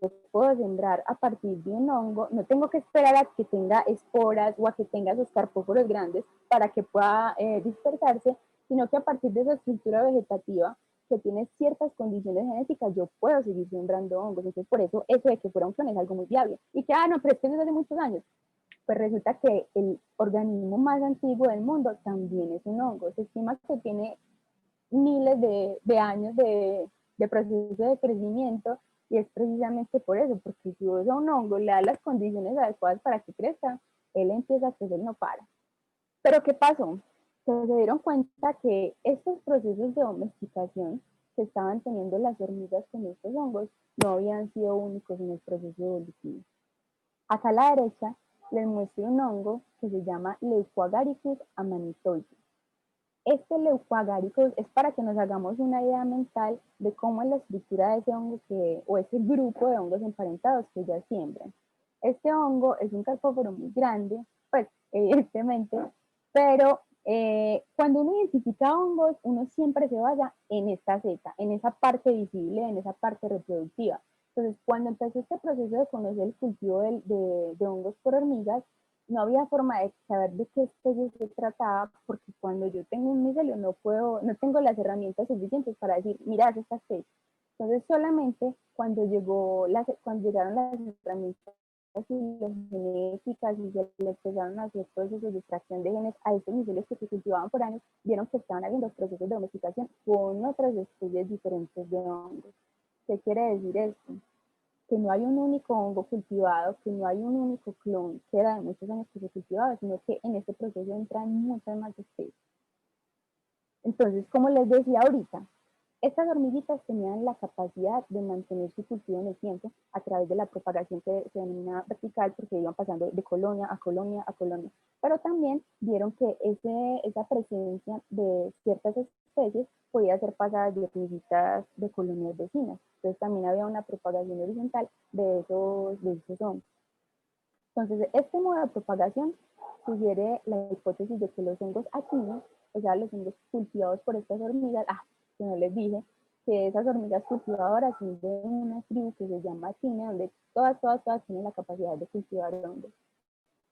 yo puedo sembrar a partir de un hongo, no tengo que esperar a que tenga esporas o a que tenga esos carpóforos grandes para que pueda dispersarse, sino que a partir de esa estructura vegetativa que tiene ciertas condiciones genéticas, yo puedo seguir sembrando hongos. Entonces, por eso de que fuera un clon es algo muy viable. Y que, no, pero es que desde hace muchos años. Pues resulta que el organismo más antiguo del mundo también es un hongo. Se estima que tiene miles de años de proceso de crecimiento, y es precisamente por eso, porque si vos a un hongo le das las condiciones adecuadas para que crezca, él empieza a crecer y no para. Pero ¿qué pasó? Se dieron cuenta que estos procesos de domesticación que estaban teniendo las hormigas con estos hongos no habían sido únicos en el proceso evolutivo. Acá a la derecha les muestro un hongo que se llama Leucoagaricus amanitoides. Este Leucoagaricus es para que nos hagamos una idea mental de cómo es la estructura de ese hongo o ese grupo de hongos emparentados que ya siembran. Este hongo es un carpóforo muy grande, pues evidentemente, pero cuando uno identifica hongos, uno siempre se basa en esta seta, en esa parte visible, en esa parte reproductiva. Entonces, cuando empezó este proceso de conocer el cultivo de hongos por hormigas, no había forma de saber de qué especie se trataba, porque cuando yo tengo un micelio no tengo las herramientas suficientes para decir, mira, es esta especie. Entonces, solamente cuando llegaron las herramientas genéticas y se le empezaron a hacer procesos de extracción de genes a estos micelios que se cultivaban por años, vieron que estaban habiendo procesos de domesticación con otras especies diferentes de hongos. ¿Qué quiere decir esto? Que no hay un único hongo cultivado, que no hay un único clon que era de muchos años que se cultivaba, sino que en este proceso entran muchas más especies. Entonces, como les decía ahorita, estas hormiguitas tenían la capacidad de mantener su cultivo en el tiempo a través de la propagación que se denomina vertical, porque iban pasando de colonia a colonia a colonia. Pero también vieron que esa presencia de ciertas especies podía ser pasada de hormiguitas de colonias vecinas. Entonces también había una propagación horizontal de esos hongos. Entonces, este modo de propagación sugiere la hipótesis de que los hongos aquinos, o sea, los hongos cultivados por estas hormigas, que no les dije, que esas hormigas cultivadoras son de una tribu que se llama Acine, donde todas tienen la capacidad de cultivar hongos.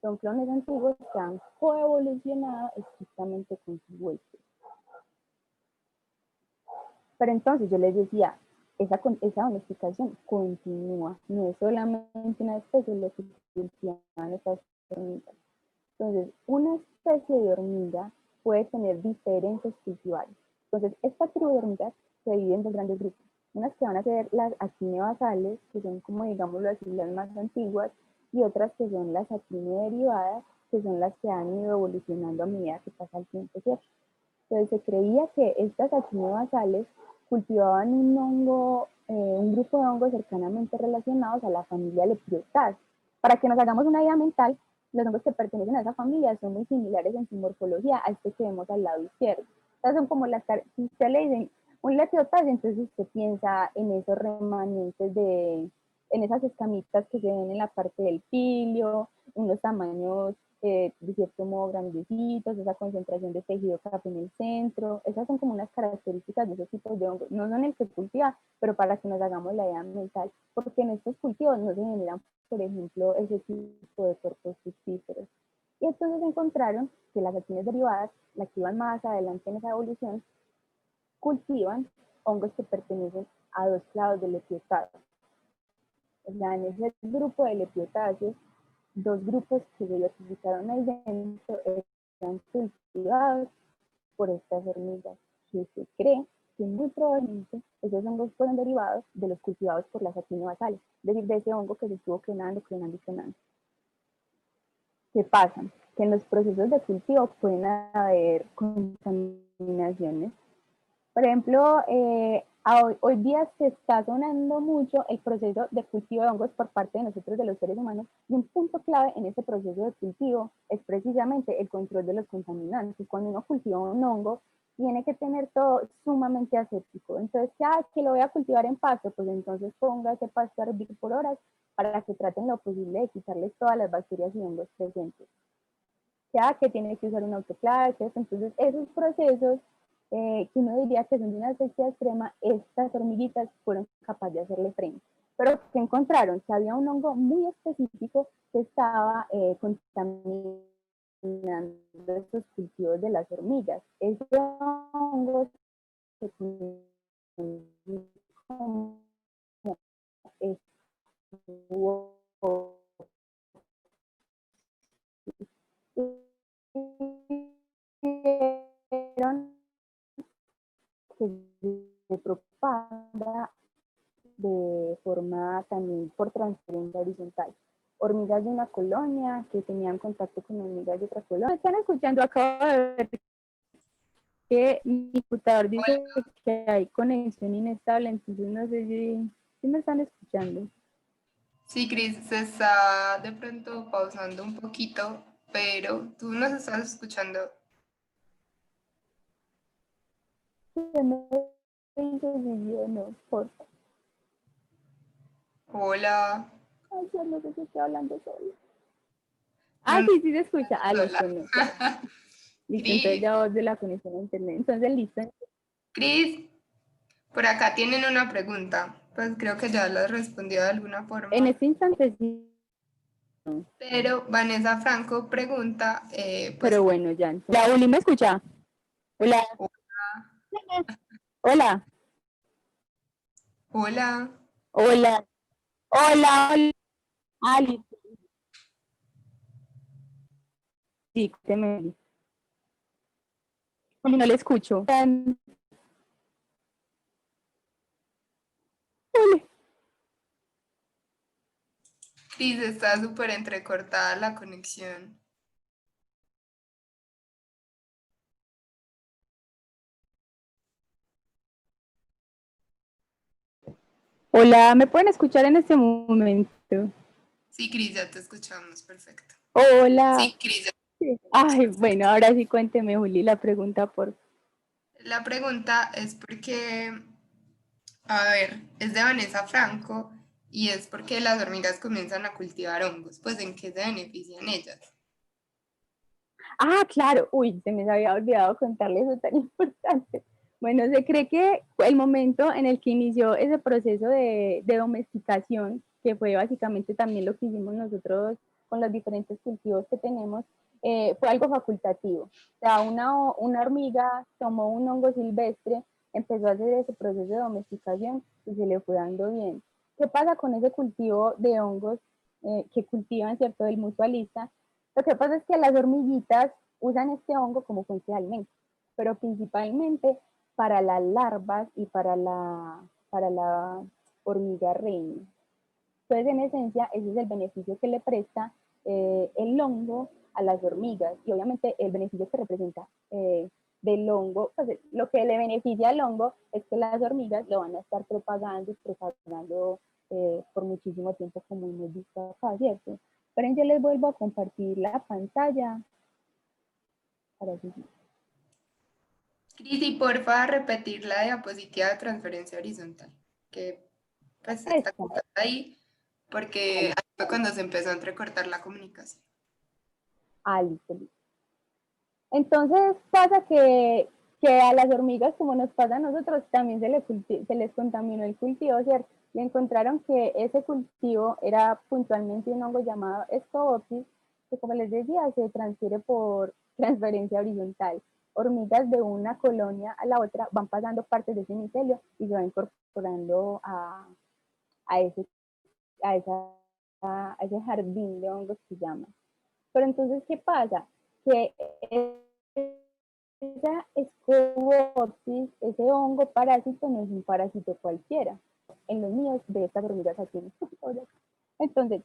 Son clones antiguos que han coevolucionado estrictamente con sus huéspedes. Pero entonces yo les decía, esa domesticación continúa, no es solamente una especie lo que cultivan estas hormigas. Entonces, una especie de hormiga puede tener diferentes cultivares. Entonces, esta tribu de hormigas se divide en dos grandes grupos. Unas que van a ser las actinobasales, que son como digámoslo así las más antiguas, y otras que son las actinoderivadas, que son las que han ido evolucionando a medida que pasa el tiempo, ¿cierto? Entonces se creía que estas actinobasales cultivaban un hongo, un grupo de hongos cercanamente relacionados a la familia Lepiotaceae. Para que nos hagamos una idea mental, los hongos que pertenecen a esa familia son muy similares en su morfología a este que vemos al lado izquierdo. Entonces son como si usted le dicen un Lepiotaceae, entonces usted piensa en esos remanentes en esas escamitas que se ven en la parte del pilio, unos tamaños de cierto modo grandecitos, esa concentración de tejido café en el centro. Esas son como unas características de ese tipo de hongos. No son el que cultiva, pero para que nos hagamos la idea mental, porque en estos cultivos no se generan, por ejemplo, ese tipo de cuerpos fructíferos. Y entonces encontraron que las acciones derivadas, las que iban más adelante en esa evolución, cultivan hongos que pertenecen a dos clados de Lepiotaceae. O sea, en ese grupo de Lepiotaceae, dos grupos que se identificaron ahí dentro eran cultivados por estas hormigas, que se cree que muy probablemente esos hongos fueron derivados de los cultivados por las actinobasales, es decir, de ese hongo que se estuvo clonando. ¿Qué pasa? Que en los procesos de cultivo pueden haber contaminaciones. Por ejemplo, hoy día se está sonando mucho el proceso de cultivo de hongos por parte de nosotros, de los seres humanos, y un punto clave en ese proceso de cultivo es precisamente el control de los contaminantes. Cuando uno cultiva un hongo, tiene que tener todo sumamente aséptico. Entonces, que lo voy a cultivar en pasto, pues entonces ponga ese pasto a hervir por horas para que traten lo posible de quitarles todas las bacterias y hongos presentes. Que tiene que usar un autoclave, entonces esos procesos que uno diría que son de una asepsia extrema, estas hormiguitas fueron capaces de hacerle frente. Pero ¿qué encontraron? Que había un hongo muy específico que estaba contaminando estos cultivos de las hormigas. Ese hongo se conoce como que se propaga de forma también por transferencia horizontal. Hormigas de una colonia que tenían contacto con hormigas de otra colonia. ¿Me están escuchando? Acabo de ver que mi computador Hola. dice que hay conexión inestable, entonces no sé si me están escuchando. Sí, Cris, se está de pronto pausando un poquito, pero tú nos estás escuchando. Se me dice si yo no, por favor. Hola. Ay, yo no sé si estoy hablando solo. No, Ah, no, sí, sí se escucha. Ah, sola. listo, no, ya. Listo, entonces Cris, ya voy de la conexión a internet. Entonces, listo. Cris, por acá tienen una pregunta. Pues creo que ya la respondió de alguna En forma. este instante sí, Pero Vanessa Franco pregunta, pero pues, bueno, ya. La Uli me escucha. Hola. Hola. hola. Hola. Hola. Hola. Ah, listo. Sí, te me... Como no le escucho. Hola. Cris, está súper entrecortada la conexión. Hola, ¿me pueden escuchar en este momento? Sí, Cris, ya te escuchamos, perfecto. Hola. Sí, Cris. Sí. Ay, bueno, ahora sí cuénteme, Juli, la pregunta por... La pregunta es porque, a ver, es de Vanessa Franco y es porque las hormigas comienzan a cultivar hongos, pues ¿en qué se benefician ellas? Ah, claro, uy, se me había olvidado contarle eso tan importante. Bueno, se cree que el momento en el que inició ese proceso de domesticación, que fue básicamente también lo que hicimos nosotros con los diferentes cultivos que tenemos, fue algo facultativo. O sea, una hormiga tomó un hongo silvestre, empezó a hacer ese proceso de domesticación y se le fue dando bien. ¿Qué pasa con ese cultivo de hongos que cultivan, cierto, del mutualista? Lo que pasa es que las hormiguitas usan este hongo como fuente de alimento, pero principalmente para las larvas y para la hormiga reina. Entonces, en esencia, ese es el beneficio que le presta el hongo a las hormigas y obviamente el beneficio que representa del hongo, pues lo que le beneficia al hongo es que las hormigas lo van a estar propagando y propagando por muchísimo tiempo como hemos visto acá, ¿cierto? Pero yo les vuelvo a compartir la pantalla para que Cris, y porfa, repetir la diapositiva de transferencia horizontal, que pues está esta, cortada ahí, porque ahí fue cuando se empezó a entrecortar la comunicación. listo, listo. Entonces pasa que a las hormigas, como nos pasa a nosotros, también se les contaminó el cultivo, ¿cierto? Y encontraron que ese cultivo era puntualmente un hongo llamado Scobopsis, que como les decía, se transfiere por transferencia horizontal. Hormigas de una colonia a la otra van pasando partes de ese micelio y se van incorporando a ese, a, esa, a ese jardín de hongos que se llama. Pero entonces, ¿qué pasa? Que esa escobopsis, ese hongo parásito, no es un parásito cualquiera. En los míos, de estas hormigas aquí. Entonces,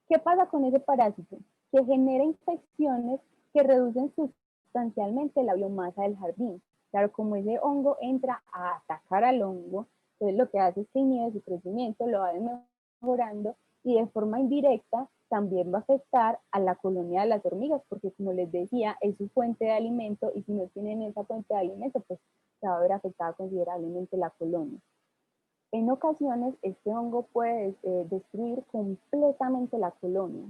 ¿qué pasa con ese parásito? Que genera infecciones que reducen sustancialmente la biomasa del jardín. Claro, como ese hongo entra a atacar al hongo, entonces lo que hace es que inhibe su crecimiento, lo va mejorando y de forma indirecta también va a afectar a la colonia de las hormigas, porque como les decía, es su fuente de alimento y si no tienen esa fuente de alimento, pues se va a ver afectada considerablemente la colonia. En ocasiones, este hongo puede destruir completamente la colonia.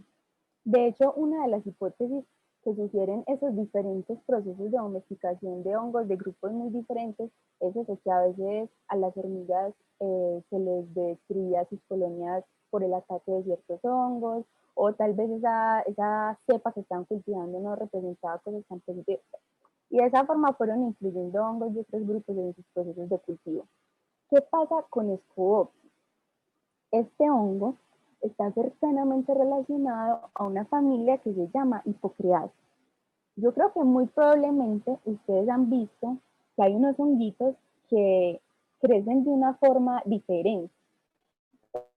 De hecho, una de las hipótesis que sugieren esos diferentes procesos de domesticación de hongos de grupos muy diferentes, es eso, que a veces a las hormigas se les destruía sus colonias por el ataque de ciertos hongos, o tal vez esa cepa que estaban cultivando no representaba cosas tan positivas. Y de esa forma fueron incluyendo hongos de otros grupos en sus procesos de cultivo. ¿Qué pasa con Scopopsis? Este hongo está cercanamente relacionado a una familia que se llama Hippocreaceae. Yo creo que muy probablemente ustedes han visto que hay unos honguitos que crecen de una forma diferente.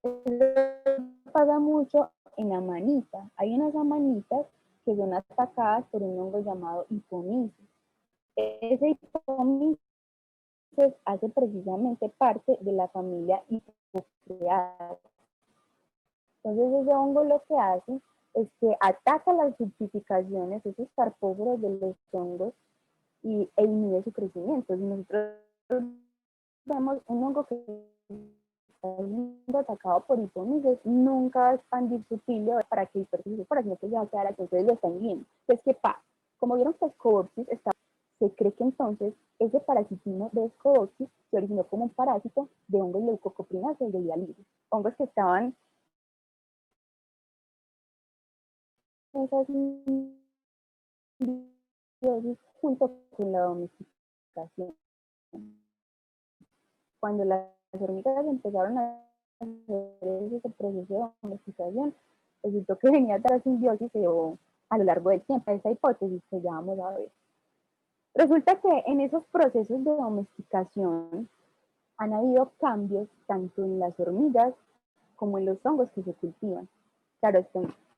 Eso pasa mucho en la manita. Hay unas amanitas que son atacadas por un hongo llamado hipomisis. Ese hipomisis hace precisamente parte de la familia Hippocreaceae. Entonces ese hongo lo que hace es que ataca las fructificaciones, esos carpóforos de los hongos, e inhibe su crecimiento. Si nosotros vemos un hongo que está siendo atacado por hipomisis, nunca va a expandir su pilo para que hiperficie por sino que se va a quedar aquí, entonces lo están inhibiendo. Entonces, ¿qué pasa? Como vieron que Scopopsis está, se cree que entonces ese parasitismo de Scopopsis se originó como un parásito de hongos leucocoprináceos de diálisis, hongos que estaban en esas simbiosis junto con la domesticación. Cuando las hormigas empezaron a hacer ese proceso de domesticación, resultó que venía de la simbiosis a lo largo del tiempo, esa hipótesis que ya vamos a ver. Resulta que en esos procesos de domesticación han habido cambios tanto en las hormigas como en los hongos que se cultivan. Claro,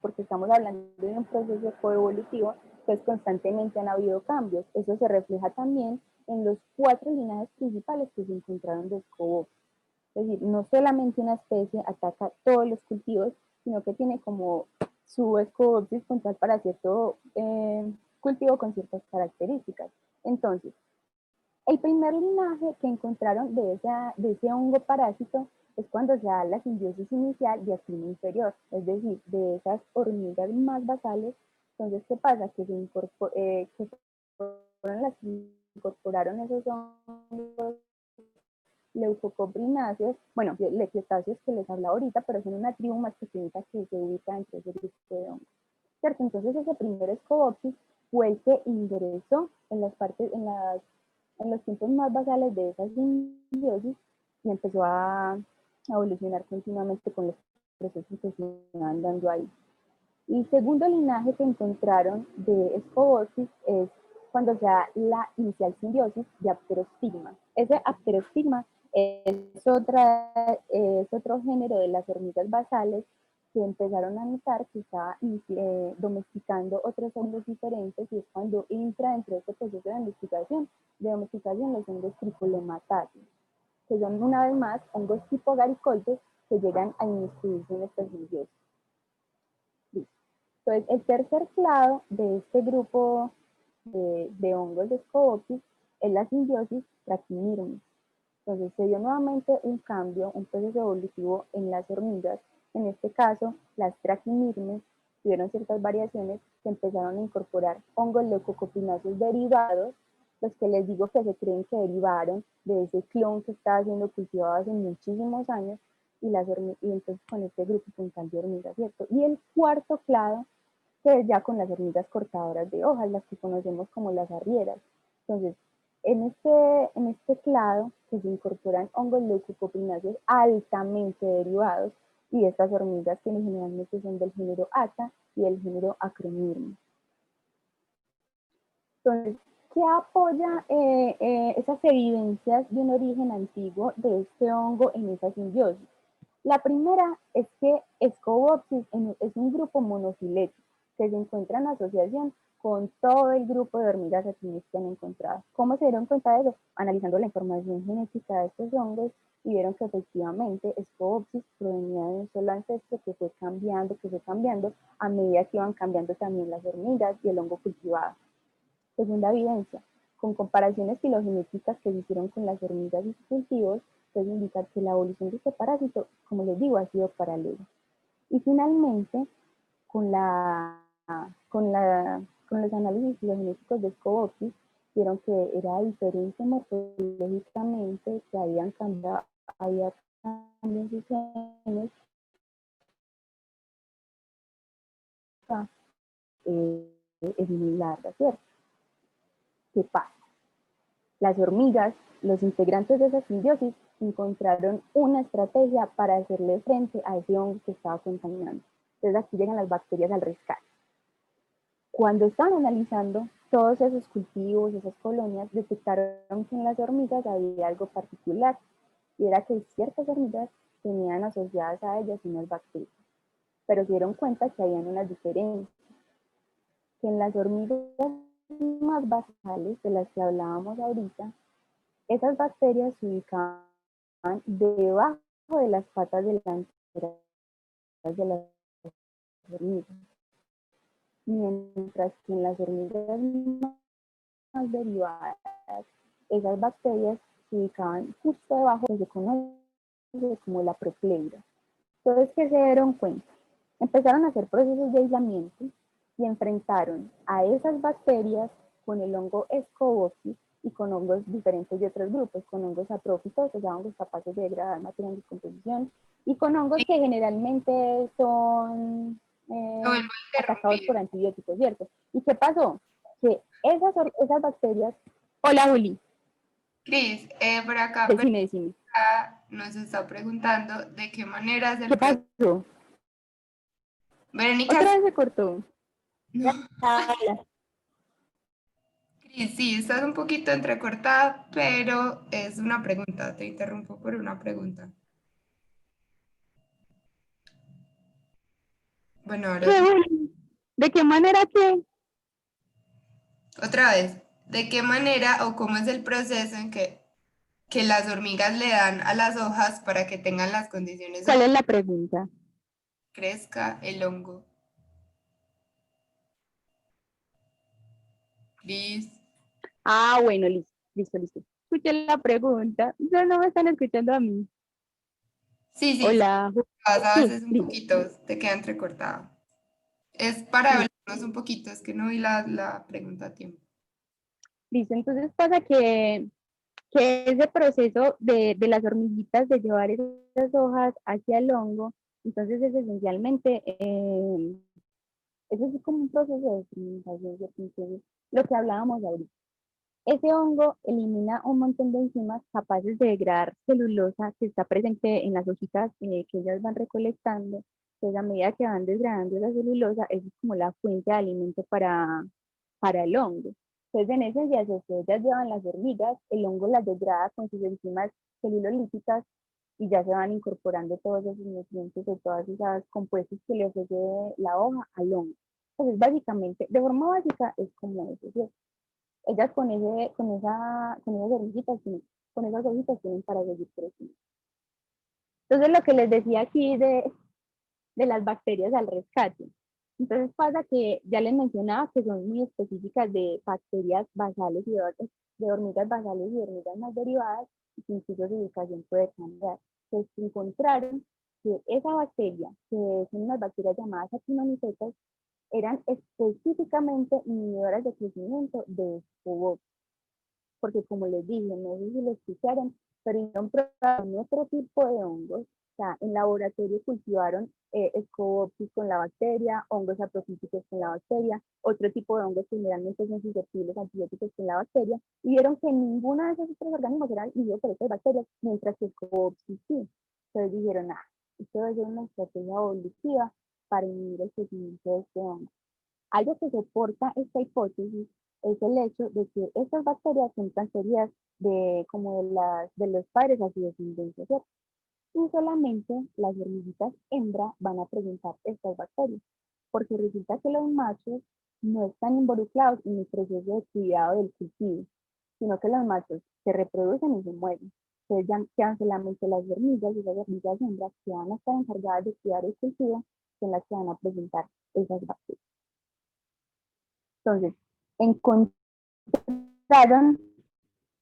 porque estamos hablando de un proceso coevolutivo, pues constantemente han habido cambios. Eso se refleja también en los 4 linajes principales que se encontraron de Scopopsis. Es decir, no solamente una especie ataca todos los cultivos, sino que tiene como su Scopopsis puntual para cierto cultivo con ciertas características. Entonces, el primer linaje que encontraron de ese hongo parásito es cuando se da la simbiosis inicial de actina inferior, es decir, de esas hormigas más basales. Entonces, ¿qué pasa? Que que fueron las que incorporaron esos hongos leucocoprináceos, bueno, cetáceos que les habla ahorita, pero son una tribu más pequeñita que se ubica entre ese grupo de hongos. ¿Cierto? Entonces ese primer Scopopsis fue el que ingresó en las partes, en los tiempos más basales de esa simbiosis y empezó a evolucionar continuamente con los procesos que se van dando ahí. El segundo linaje que encontraron de Scopopsis es cuando se da la inicial simbiosis de Apterostigma. Ese Apterostigma es otro género de las hormigas basales que empezaron a notar que estaba domesticando otros hongos diferentes, y es cuando entra dentro de este proceso de domesticación los hongos tricolemataceae, que son una vez más hongos tipo garicoides que llegan a inmiscuirse en esta simbiosis. Entonces, el tercer clado de este grupo de hongos de Scopopsis es la simbiosis Trachymirmes. Entonces, se dio nuevamente un cambio, un proceso evolutivo en las hormigas. En este caso, las Trachymirmes tuvieron ciertas variaciones que empezaron a incorporar hongos leucocoprináceos derivados, los que les digo que se creen que derivaron de ese clon que estaba siendo cultivado hace muchísimos años, y entonces con este grupo puntal de hormigas, ¿cierto? Y el cuarto clado, que es ya con las hormigas cortadoras de hojas, las que conocemos como las arrieras. Entonces, en este clado que se incorporan hongos leucocoprináceos altamente derivados, y estas hormigas que generalmente son del género Ata y del género Acromirme. Entonces, ¿qué apoya esas evidencias de un origen antiguo de este hongo en esa simbiosis? La primera es que Scopopsis es un grupo monofilético que se encuentra en asociación con todo el grupo de hormigas atinis que han encontrado. ¿Cómo se dieron cuenta de eso? Analizando la información genética de estos hongos, y vieron que efectivamente Scopopsis provenía de un solo ancestro que fue cambiando a medida que iban cambiando también las hormigas y el hongo cultivado. Segunda evidencia, con comparaciones filogenéticas que se hicieron con las hormigas y sus cultivos, puede indicar que la evolución de este parásito, como les digo, ha sido paralela. Y finalmente, con con los análisis filogenéticos de Scobopis, vieron que era diferente morfológicamente, que había cambios en sus genes, es muy larga, ¿cierto? ¿Qué pasa? Las hormigas, los integrantes de esa simbiosis, encontraron una estrategia para hacerle frente a ese hongo que estaba contaminando. Entonces aquí llegan las bacterias al rescate. Cuando estaban analizando todos esos cultivos, esas colonias, detectaron que en las hormigas había algo particular, y era que ciertas hormigas tenían asociadas a ellas unas bacterias, pero se dieron cuenta que habían unas diferencias, que en las hormigas más basales, de las que hablábamos ahorita, esas bacterias se ubicaban debajo de las patas delanteras de las hormigas, mientras que en las hormigas más derivadas, esas bacterias se ubicaban justo debajo de lo que se conoce como la propleura. Entonces, ¿qué se dieron cuenta? Empezaron a hacer procesos de aislamiento y enfrentaron a esas bacterias con el hongo Scobopis y con hongos diferentes de otros grupos, con hongos atróficos, o sea, hongos capaces de degradar materia en descomposición, y con hongos que generalmente son atacados por antibióticos, ¿cierto? ¿Y qué pasó? Que esas bacterias... Hola, Juli. Cris, por acá Decime. nos está preguntando de qué manera es el ¿Qué pasó? Verónica. Otra vez se cortó. No. Cris, sí, estás un poquito entrecortada, pero es una pregunta. Te interrumpo por una pregunta. Bueno, ahora sí. ¿De qué manera qué? Otra vez, ¿de qué manera o cómo es el proceso en que las hormigas le dan a las hojas para que tengan las condiciones ¿Cuál es la pregunta? crezca el hongo? Cris. Ah, bueno, listo. Escuché la pregunta. No me están escuchando a mí. Sí, sí, Hola. a Sí, veces un listo. poquito, te queda entrecortada. Es para hablarnos un poquito, es que no vi la pregunta a tiempo. Listo, entonces pasa que ese proceso de las hormiguitas de llevar esas hojas hacia el hongo, entonces es esencialmente, eso es como un proceso de fermentación, ¿cierto? Entonces, lo que hablábamos ahorita. Ese hongo elimina un montón de enzimas capaces de degradar celulosa que está presente en las hojitas que ellas van recolectando. Entonces, a medida que van degradando esa celulosa, eso es como la fuente de alimento para el hongo. Entonces, en esencia, si ellas llevan las hormigas, el hongo las degrada con sus enzimas celulolíticas y ya se van incorporando todos esos nutrientes de todas esas compuestos que le ofrece la hoja al hongo. Entonces, básicamente, de forma básica, es como eso, ¿cierto? Ellas con esas hojitas tienen para seguir creciendo. Entonces, lo que les decía aquí de las bacterias al rescate. Entonces pasa que ya les mencionaba que son muy específicas de bacterias basales y de hormigas basales y de hormigas más derivadas, y que incluso su ubicación puede cambiar. Entonces encontraron que esa bacteria, que son unas bacterias llamadas actinomycetas, eran específicamente inhibidoras de crecimiento de Scobopis, porque como les dije, no sé si lo escucharon, pero hicieron pruebas con otro tipo de hongos. O sea, en laboratorio cultivaron Scobopis con la bacteria, hongos aprofíticos con la bacteria, otro tipo de hongos que generalmente son susceptibles a antibióticos con la bacteria, y vieron que ninguna de esos otros organismos eran inhibidos por estas bacterias, mientras que Scobopis sí. Entonces dijeron, esto debe ser una estrategia evolutiva para inhibir el crecimiento de este hongo. Algo que soporta esta hipótesis es el hecho de que estas bacterias son transferidas de los padres a su descendencia, ¿cierto? Y solamente las hormiguitas hembra van a presentar estas bacterias, porque resulta que los machos no están involucrados en el proceso de cuidado del cultivo, sino que los machos se reproducen y se mueren. Entonces ya quedan solamente las hormigas, y las hormigas hembras que van a estar encargadas de cuidar el cultivo, son las que van a presentar esas bacterias. Entonces, encontraron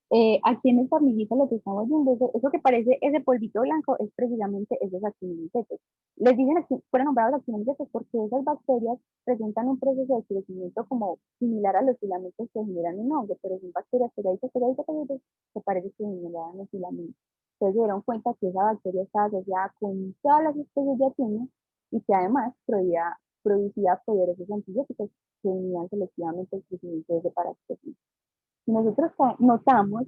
Aquí en esta hormiguita lo que estamos viendo, eso que parece ese polvito blanco, es precisamente esos actinomicetos. Les dicen, fueron nombrados actinomicetos porque esas bacterias presentan un proceso de crecimiento como similar a los filamentos que generan un hongo, pero son bacterias pegaditas, pegaditas, pegaditas, que parece que generan los filamentos. Entonces se dieron cuenta que esa bacteria estaba asociada con todas las especies de atinos y que además producía poderosos antibióticos que inhibían selectivamente el crecimiento de ese parásito. Nosotros notamos,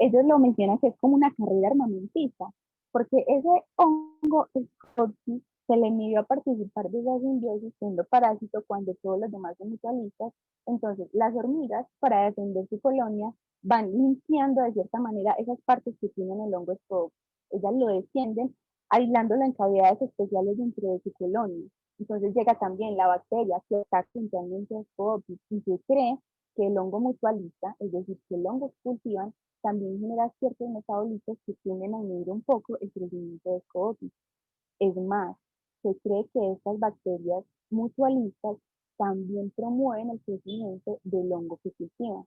ellos lo mencionan que es como una carrera armamentista, porque ese hongo Scotty se le midió a participar de esa simbiosis siendo parásito cuando todos los demás son mutualistas. Entonces, las hormigas, para defender su colonia, van limpiando de cierta manera esas partes que tienen el hongo Scotty. Ellas lo defienden, aislándolo en cavidades especiales dentro de su colonia. Entonces llega también la bacteria que ataca puntualmente a Scotty y se cree que el hongo mutualista, es decir, que el hongo que cultivan, también genera ciertos metabolitos que tienden a inhibir un poco el crecimiento de Sclerosis. Es más, se cree que estas bacterias mutualistas también promueven el crecimiento del hongo que cultivan. O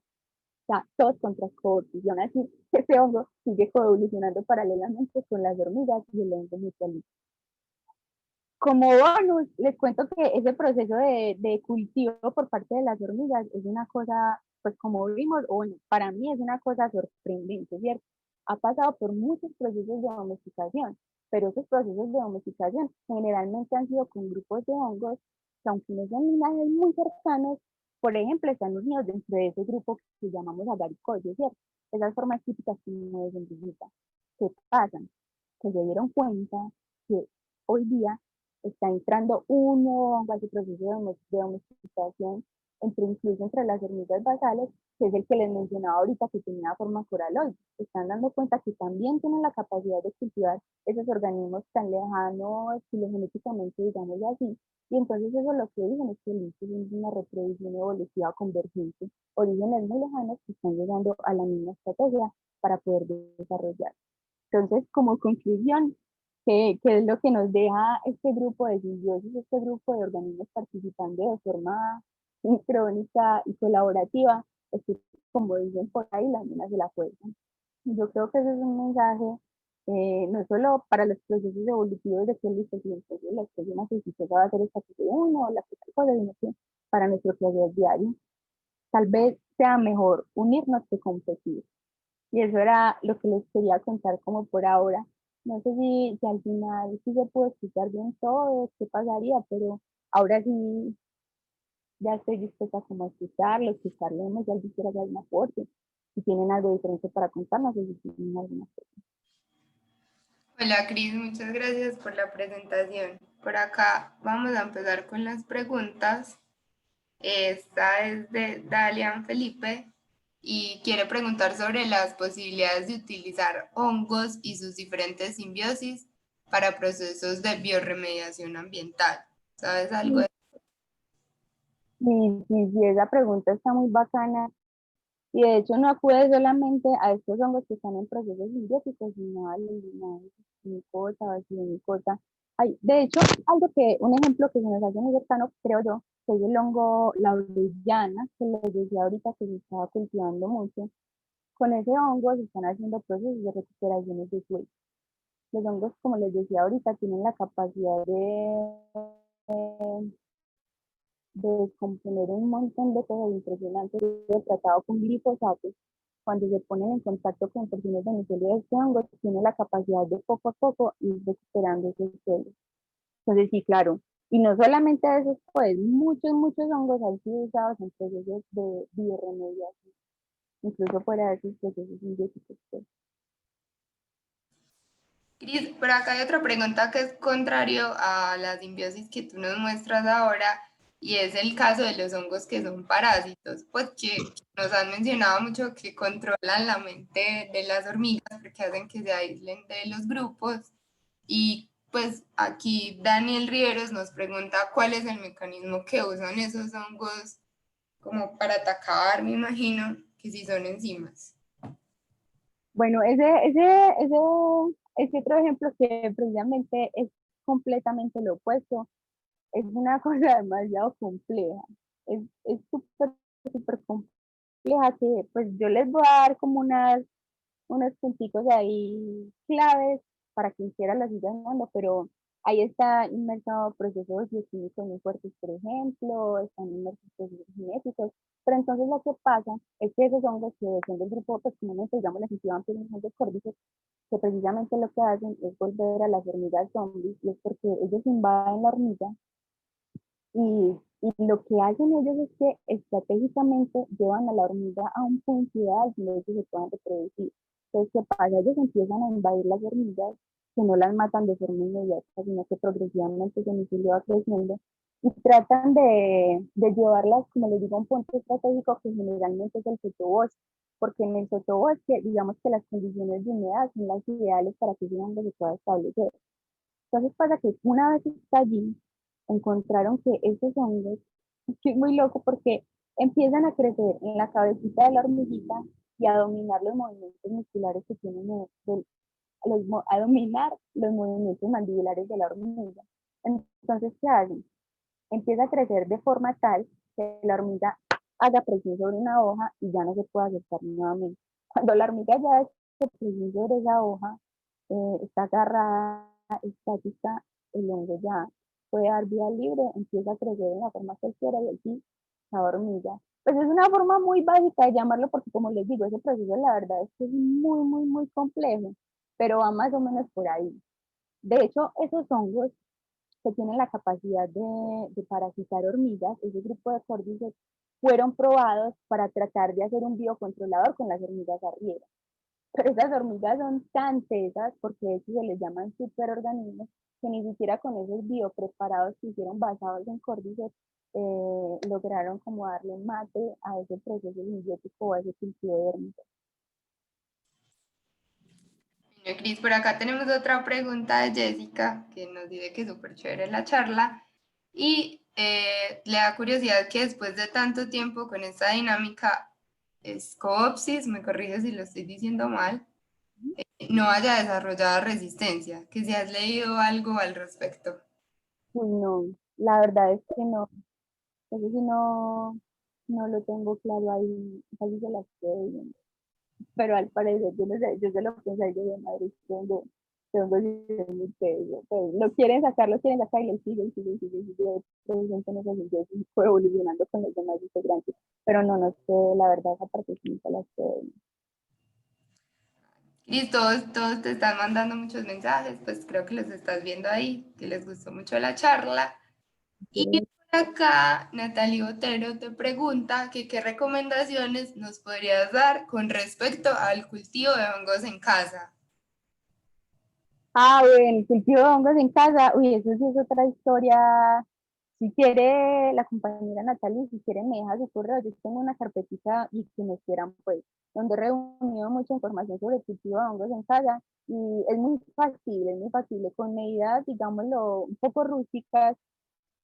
sea, todos contra Sclerosis. Y aún así, ese hongo sigue coevolucionando paralelamente con las hormigas y el hongo mutualista. Como bonus, les cuento que ese proceso de cultivo por parte de las hormigas es una cosa, pues como vimos, o bueno, para mí es una cosa sorprendente, ¿cierto? Ha pasado por muchos procesos de domesticación, pero esos procesos de domesticación generalmente han sido con grupos de hongos que aunque no son linajes muy cercanos, por ejemplo, están unidos dentro de ese grupo que llamamos agaricoides, ¿cierto? Esas formas típicas como de semillita. ¿Qué pasan? Que se dieron cuenta que hoy día está entrando un nuevo hongo a ese proceso de domesticación, incluso entre las hormigas basales, que es el que les mencionaba ahorita que tenía forma coraloide. Se están dando cuenta que también tienen la capacidad de cultivar esos organismos tan lejanos filogenéticamente, digamos así, y entonces eso lo que dicen es que el es una reproducción evolutiva convergente, orígenes muy lejanos que están llegando a la misma estrategia para poder desarrollar. Entonces, como conclusión, ¿qué es lo que nos deja este grupo de simbiosis, este grupo de organismos participando de forma sincrónica y colaborativa? Es que, como dicen por ahí, las minas de la fuerza. Yo creo que ese es un mensaje no solo para los procesos evolutivos de que la especie más exitosa va a ser esta que uno o la que tal cosa, sino que para nuestro quehacer diario. Tal vez sea mejor unirnos que competir. Y eso era lo que les quería contar como por ahora. No sé si al final sí se pudo escuchar bien todo, qué pasaría, pero ahora sí ya estoy dispuesta como a escucharlo, no ya quisiera dar un aporte. Si tienen algo diferente para contarnos, si tienen alguna cosa. Hola Cris, muchas gracias por la presentación. Por acá vamos a empezar con las preguntas. Esta es de Dalian Felipe y quiere preguntar sobre las posibilidades de utilizar hongos y sus diferentes simbiosis para procesos de bioremediación ambiental. ¿Sabes algo de Sí, esa pregunta está muy bacana. Y de hecho no acude solamente a estos hongos que están en procesos simbióticos, sino a los micota, basidiomicota. Hay, de hecho, un ejemplo que se nos hace muy cercano, creo yo, que es el hongo laurellana, que les decía ahorita que se estaba cultivando mucho. Con ese hongo se están haciendo procesos de recuperaciones de suelo. Los hongos, como les decía ahorita, tienen la capacidad de descomponer un montón de cosas impresionantes. He tratado con glifosato, cuando se ponen en contacto con porciones de micelio de este hongo, tiene la capacidad de poco a poco ir recuperando ese suelo. Entonces, sí, claro. Y no solamente esos, pues muchos hongos han sido usados en procesos de bioremediación, incluso fuera de esos procesos sintéticos. Pues. Cris? Por acá hay otra pregunta que es contrario a la simbiosis que tú nos muestras ahora y es el caso de los hongos que son parásitos, pues que nos han mencionado mucho que controlan la mente de las hormigas porque hacen que se aíslen de los grupos. Y pues aquí Daniel Rieros nos pregunta cuál es el mecanismo que usan esos hongos como para atacar, me imagino, que si son enzimas. Bueno, ese otro ejemplo que precisamente es completamente lo opuesto, es una cosa demasiado compleja. Es súper compleja compleja que pues yo les voy a dar como unos punticos ahí claves para quien quiera las siga dando, pero ahí está inmerso procesos bioquímicos muy fuertes, por ejemplo, están inmersos procesos genéticos, pero entonces lo que pasa es que esos hongos que son del grupo, pues comúnmente digamos las inclusión de córdices, que precisamente lo que hacen es volver a las hormigas zombies, y es porque ellos invaden la hormiga y lo que hacen ellos es que estratégicamente llevan a la hormiga a un punto ideal donde ellos se puedan reproducir. Entonces, ¿qué pasa? Ellos empiezan a invadir las hormigas, que no las matan de forma inmediata, sino que progresivamente su domicilio va creciendo y tratan de llevarlas, como les digo, a un punto estratégico que generalmente es el sotobosque, porque en el sotobosque, digamos que las condiciones de humedad son las ideales para que ese hongo se pueda establecer. Entonces pasa que una vez está allí, encontraron que esos hongos, que es muy loco porque empiezan a crecer en la cabecita de la hormiguita y a dominar los movimientos musculares que tienen, a dominar los movimientos mandibulares de la hormiga. Entonces, ¿qué hacen? Empieza a crecer de forma tal que la hormiga haga presión sobre una hoja y ya no se puede acercar nuevamente. Cuando la hormiga ya hace presión sobre esa hoja, está agarrada, estática, el hongo ya puede dar vía libre, empieza a crecer en la forma que quiera y aquí la hormiga. Pues es una forma muy básica de llamarlo porque como les digo, ese proceso la verdad es que es muy, muy, muy complejo, pero va más o menos por ahí. De hecho, esos hongos que tienen la capacidad de parasitar hormigas, ese grupo de córdices, fueron probados para tratar de hacer un biocontrolador con las hormigas arrieras. Pero esas hormigas son tan tesas, porque de hecho se les llaman superorganismos, que ni siquiera con esos biopreparados que hicieron basados en córdices lograron como darle mate a ese proceso simbiótico o a ese cultivo de hormigas. Bueno, Cris, por acá tenemos otra pregunta de Jessica, que nos dice que es súper chévere la charla y le da curiosidad que después de tanto tiempo con esta dinámica, Scopsis, me corrige si lo estoy diciendo mal, no haya desarrollado resistencia, que si has leído algo al respecto. Uy, no, la verdad es que no, eso sí no lo tengo claro ahí, casi se las estoy viendo. Pero al parecer, yo no sé, yo se lo pensé yo de Madrid, tengo muy peso, pues lo quieren sacar y le sigue, presente en ese sentido, y fue evolucionando con los demás integrantes, pero no sé, la verdad, esa parte sí se la estoy. Y todos te están mandando muchos mensajes, pues creo que los estás viendo ahí, que les gustó mucho la charla. Y por acá, Natalie Botero te pregunta que qué recomendaciones nos podrías dar con respecto al cultivo de hongos en casa. Ah, bueno, cultivo de hongos en casa, uy, eso sí es otra historia. Si quiere la compañera Natalie, si quiere me deja su correo, yo tengo una carpetita y que me quieran pues, donde he reunido mucha información sobre el cultivo de hongos en casa y es muy factible, con medidas, digámoslo, un poco rústicas,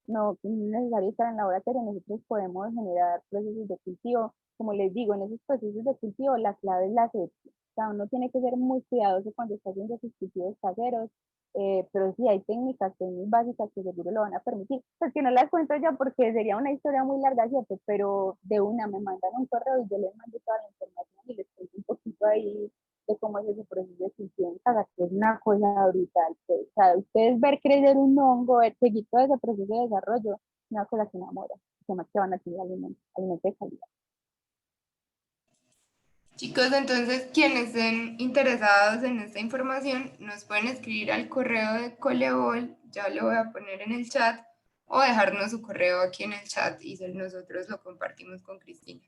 no es necesario estar en laboratorio, nosotros podemos generar procesos de cultivo. Como les digo, en esos procesos de cultivo la clave es la asepsia. O sea, uno tiene que ser muy cuidadoso cuando está haciendo sus cultivos caseros, pero sí hay técnicas que son muy básicas que seguro lo van a permitir. Pues que no las cuento ya porque sería una historia muy larga, ¿cierto? Pero de una me mandan un correo y yo les mando toda la información y les cuento un poquito ahí de cómo es ese proceso de cultivo en casa, que es una cosa brutal. Pues, o sea, ustedes ver crecer un hongo, ver seguir todo ese proceso de desarrollo, es una cosa que enamora. Además que van a tener alimento de calidad. Chicos, entonces quienes estén interesados en esta información nos pueden escribir al correo de Colebol, ya lo voy a poner en el chat, o dejarnos su correo aquí en el chat y nosotros lo compartimos con Cristina.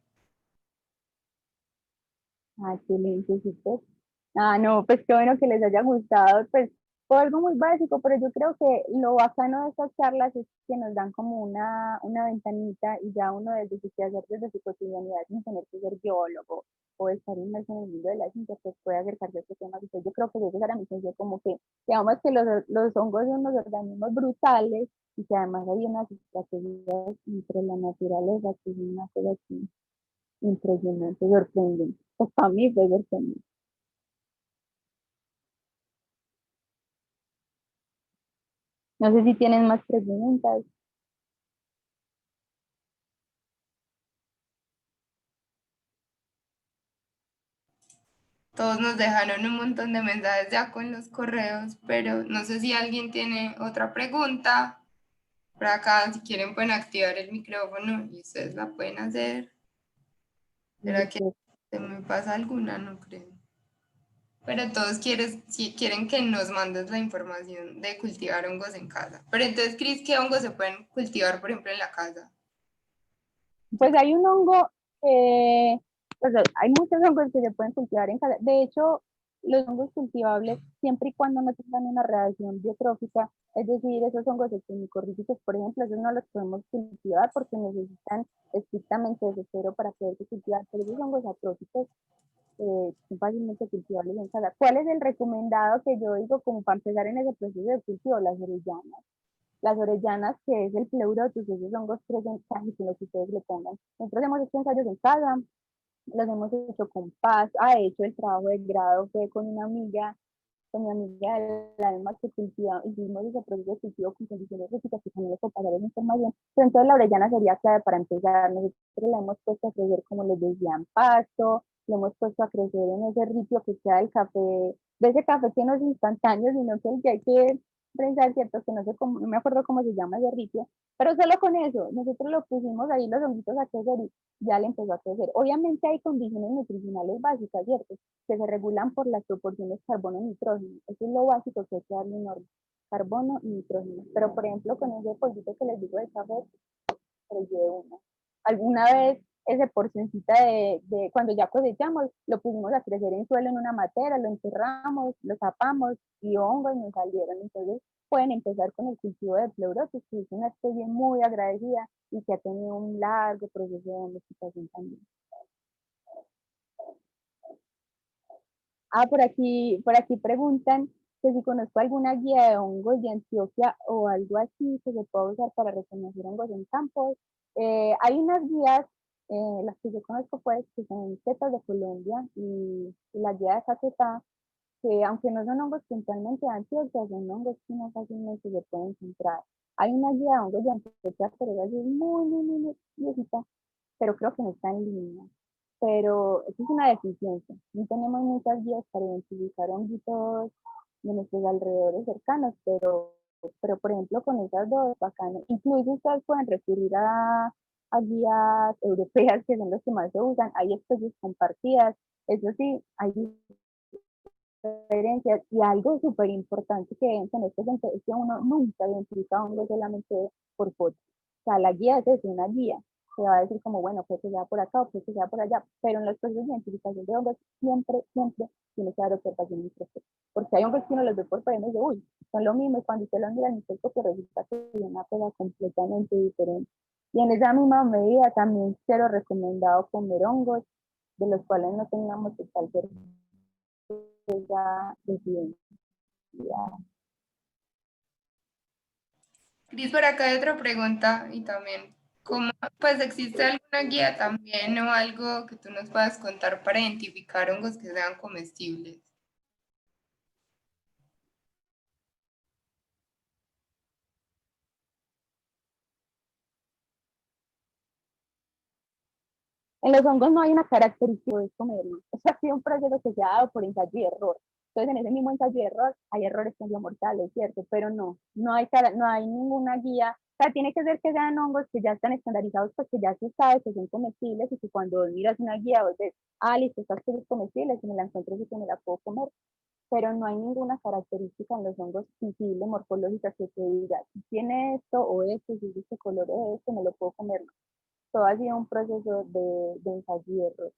Ah, excelente, súper. Ah, no, pues qué bueno que les haya gustado, pues fue algo muy básico, pero yo creo que lo bacano de estas charlas es que nos dan como una ventanita y ya uno desde su quehacer, desde su cotidianidad, sin tener que ser biólogo o estar inmerso en el mundo de la ciencia, pues puede acercarse a este tema. Entonces yo creo que eso era mi intención, como que digamos que los hongos son unos organismos brutales y que además hay unas estrategias entre la naturaleza que es una cosa así impresionante, sorprendente. Pues para mí fue sorprendente. No sé si tienen más preguntas. Todos nos dejaron un montón de mensajes ya con los correos, pero no sé si alguien tiene otra pregunta. Por acá, si quieren, pueden activar el micrófono y ustedes la pueden hacer. ¿Será que Listo. se me pasa alguna? No creo. Pero todos si quieren que nos mandes la información de cultivar hongos en casa. Pero entonces, Cris, ¿qué hongos se pueden cultivar, por ejemplo, en la casa? Pues hay un hongo, pues hay muchos hongos que se pueden cultivar en casa. De hecho, los hongos cultivables, siempre y cuando no tengan una reacción biotrófica, es decir, esos hongos epidemicorríticos, por ejemplo, esos no los podemos cultivar porque necesitan estrictamente ese cero para poderse cultivar, pero esos hongos atróficos son fácilmente cultivables en casa. ¿Cuál es el recomendado que yo digo como para empezar en ese proceso de cultivo? Las orellanas, que es el pleurotus, esos hongos crecen casi con lo que ustedes le pongan. Nosotros hemos hecho ensayos en casa, los hemos hecho con paz. De hecho, el trabajo de grado fue con mi amiga del alma que cultiva, hicimos ese proceso de cultivo con condiciones físicas que también les puedo pasar esa información. Pero entonces la orellana sería clave para empezar. Nosotros la hemos puesto a crecer, como les decía, en pasto, lo hemos puesto a crecer en ese ritio que queda del café, de ese café que no es instantáneo, sino que el que hay que prensar, ¿cierto? Que no sé cómo, no me acuerdo cómo se llama ese ritio, pero solo con eso, nosotros lo pusimos ahí los honguitos a crecer y ya le empezó a crecer. Obviamente hay condiciones nutricionales básicas, ¿cierto? Que se regulan por las proporciones carbono-nitrógeno. Eso es lo básico que hay que darle en orden. Carbono y nitrógeno. Pero, por ejemplo, con ese polvito que les digo de café, llevé una. Alguna vez ese porcioncita cuando ya cosechamos, lo pusimos a crecer en suelo en una matera, lo enterramos, lo tapamos y hongos nos salieron. Entonces pueden empezar con el cultivo de pleurotus, que es una especie muy agradecida y que ha tenido un largo proceso de domesticación también. Por aquí preguntan que si conozco alguna guía de hongos de Antioquia o algo así que se pueda usar para reconocer hongos en campos. Hay unas guías, las que yo conozco pues, que son setas de Colombia y la guía de Caquetá, que aunque no son hongos puntualmente de Antioquia, son hongos que no fácilmente se pueden encontrar. Hay una guía de hongos de Antioquia, pero es muy viejita, pero creo que no está en línea. Pero eso es una deficiencia. No tenemos muchas guías para identificar honguitos de nuestros alrededores cercanos, pero por ejemplo con esas dos, bacano. Incluso ustedes pueden recurrir a guías europeas, que son los que más se usan. Hay especies compartidas. Eso sí, hay diferencias. Y algo súper importante que deben tener presente es que uno nunca identifica hongos solamente por foto. O sea, la guía es una guía. Se va a decir como, bueno, puede que sea por acá o puede que sea por allá, pero en los procesos de identificación de hongos siempre tiene que dar observación y proceso. Porque hay hongos que uno los ve por fuera y dice, uy, son lo mismo, y cuando usted los mira en el microscopio resulta que es una cosa completamente diferente. Y en esa misma medida también cero recomendado comer hongos de los cuales no tengamos total certeza de identidad. Cris, por acá hay otra pregunta y también, ¿cómo, pues existe alguna guía también o algo que tú nos puedas contar para identificar hongos que sean comestibles? En los hongos no hay una característica de comerlos. Eso ha sido un proceso que se ha dado por ensayo y error. Entonces, en ese mismo ensayo y error hay errores que son mortales, ¿cierto? Pero no hay ninguna guía. O sea, tiene que ser que sean hongos que ya están estandarizados, pues que ya se sabe que son comestibles y que cuando miras una guía, vos ves, listo, esta es comestible, si me la encuentro, sí que me la puedo comer. Pero no hay ninguna característica en los hongos visible, morfológica, que te diga, si tiene esto o esto, si es este color o esto, me lo puedo comer. Todo ha sido un proceso de ensayo y error.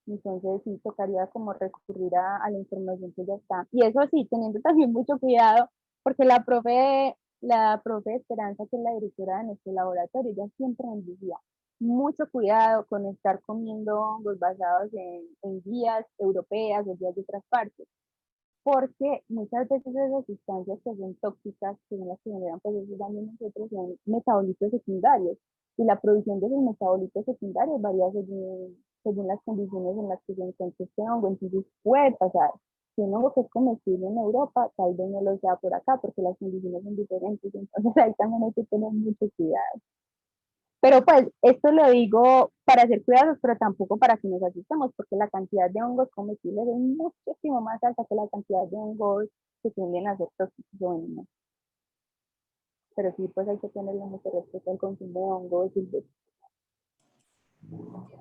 Entonces sí tocaría como recurrir a la información que ya está. Y eso sí, teniendo también mucho cuidado, porque la profe Esperanza, que es la directora de nuestro laboratorio, ella siempre nos decía, mucho cuidado con estar comiendo hongos basados en guías europeas o guías de otras partes, porque muchas veces esas sustancias que son tóxicas, que son las que generan pues esos daños en nosotros, son metabolitos secundarios, y la producción de esos metabolitos secundarios varía según las condiciones en las que se encuentra este hongo. Entonces puede pasar que un hongo que es comestible en Europa tal vez no lo sea por acá porque las condiciones son diferentes. Entonces ahí también hay que tener mucho cuidado. Pero pues esto lo digo para hacer cuidados, pero tampoco para que nos asustemos, porque la cantidad de hongos comestibles es muchísimo más alta que la cantidad de hongos que tienden a ser tóxicos o venenosos. Pero sí, pues hay que tenerle mucho respeto al consumo de hongos silvestres.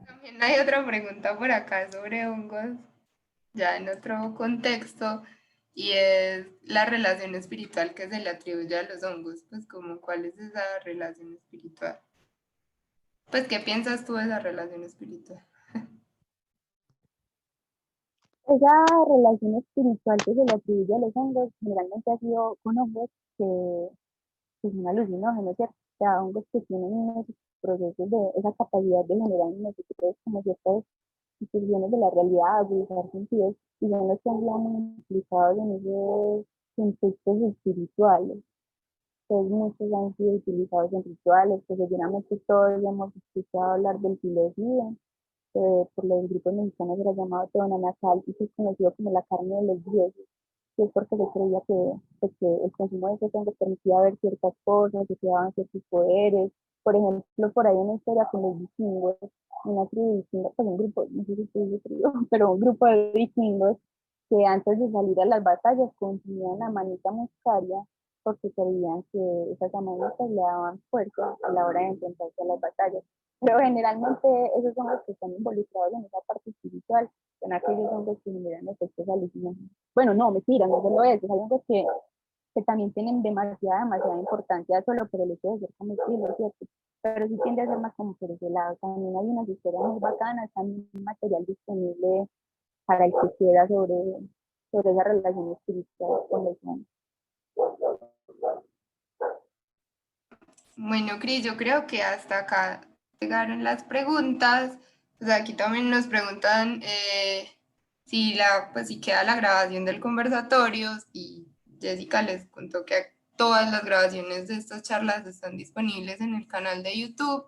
También hay otra pregunta por acá sobre hongos, ya en otro contexto, y es la relación espiritual que se le atribuye a los hongos, pues como cuál es esa relación espiritual. Pues, ¿qué piensas tú de esa relación espiritual? Esa relación espiritual que se le atribuye a los hongos generalmente ha sido con hongos que son alucinógenos, ¿cierto? O sea, hongos que tienen unos procesos de esa capacidad de generar en nosotros como ciertas instituciones de la realidad, agudizar sentidos, y son los que han sido muy implicados en esos contextos espirituales. Entonces muchos han sido utilizados en rituales, pues seguramente todos hemos escuchado hablar del psilocibe, por los grupos mexicanos era llamado Tonanacalchi, y que es conocido como la carne de los dioses, que es porque se creía pues, que el consumo de esos hongos permitía ver ciertas cosas, que te daban ciertos poderes. Por ejemplo, por ahí una historia con los vikingos, una tribu vikinga, pues un grupo, no sé si se dice tribu, pero un grupo de vikingos que antes de salir a las batallas consumían la manita muscaria porque creían que esas amanitas le daban fuerza a la hora de enfrentarse a las batallas. Pero generalmente esos son los que están involucrados en esa parte espiritual, son aquellos hombres que generan efectos alucinógenos. Bueno, no, mentira, no solo eso, hay hombres que también tienen demasiada importancia solo por el hecho de ser comestibles, ¿cierto? Pero sí tiende a ser más como por ese lado. También hay unas historias muy bacanas, también material disponible para el que quiera sobre esa relación espiritual con los hombres. Bueno, Cris, yo creo que hasta acá llegaron las preguntas. Pues aquí también nos preguntan si pues si queda la grabación del conversatorio y Jessica les contó que todas las grabaciones de estas charlas están disponibles en el canal de YouTube.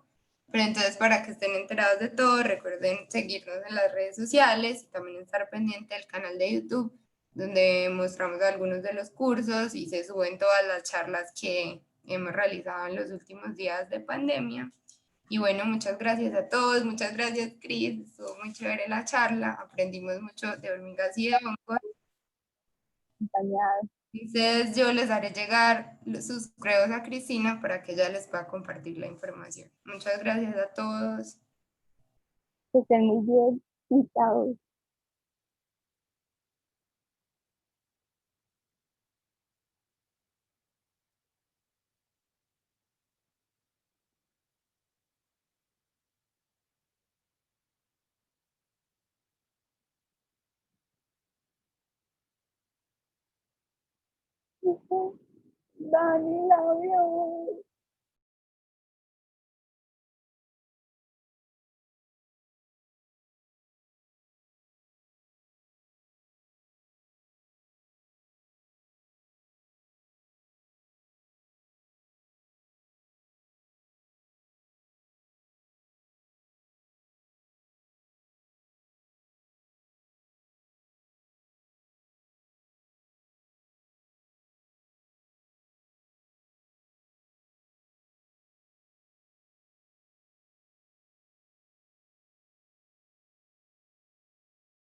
Pero entonces para que estén enterados de todo, recuerden seguirnos en las redes sociales y también estar pendiente del canal de YouTube, donde mostramos algunos de los cursos y se suben todas las charlas que hemos realizado en los últimos días de pandemia. Y bueno, muchas gracias a todos, muchas gracias, Cris, estuvo muy chévere la charla, aprendimos mucho de hormigas y de hongos. Acompañadas. Entonces yo les haré llegar sus correos a Cristina para que ella les pueda compartir la información. Muchas gracias a todos. Que estén muy bien. Chao. Dani, la veo.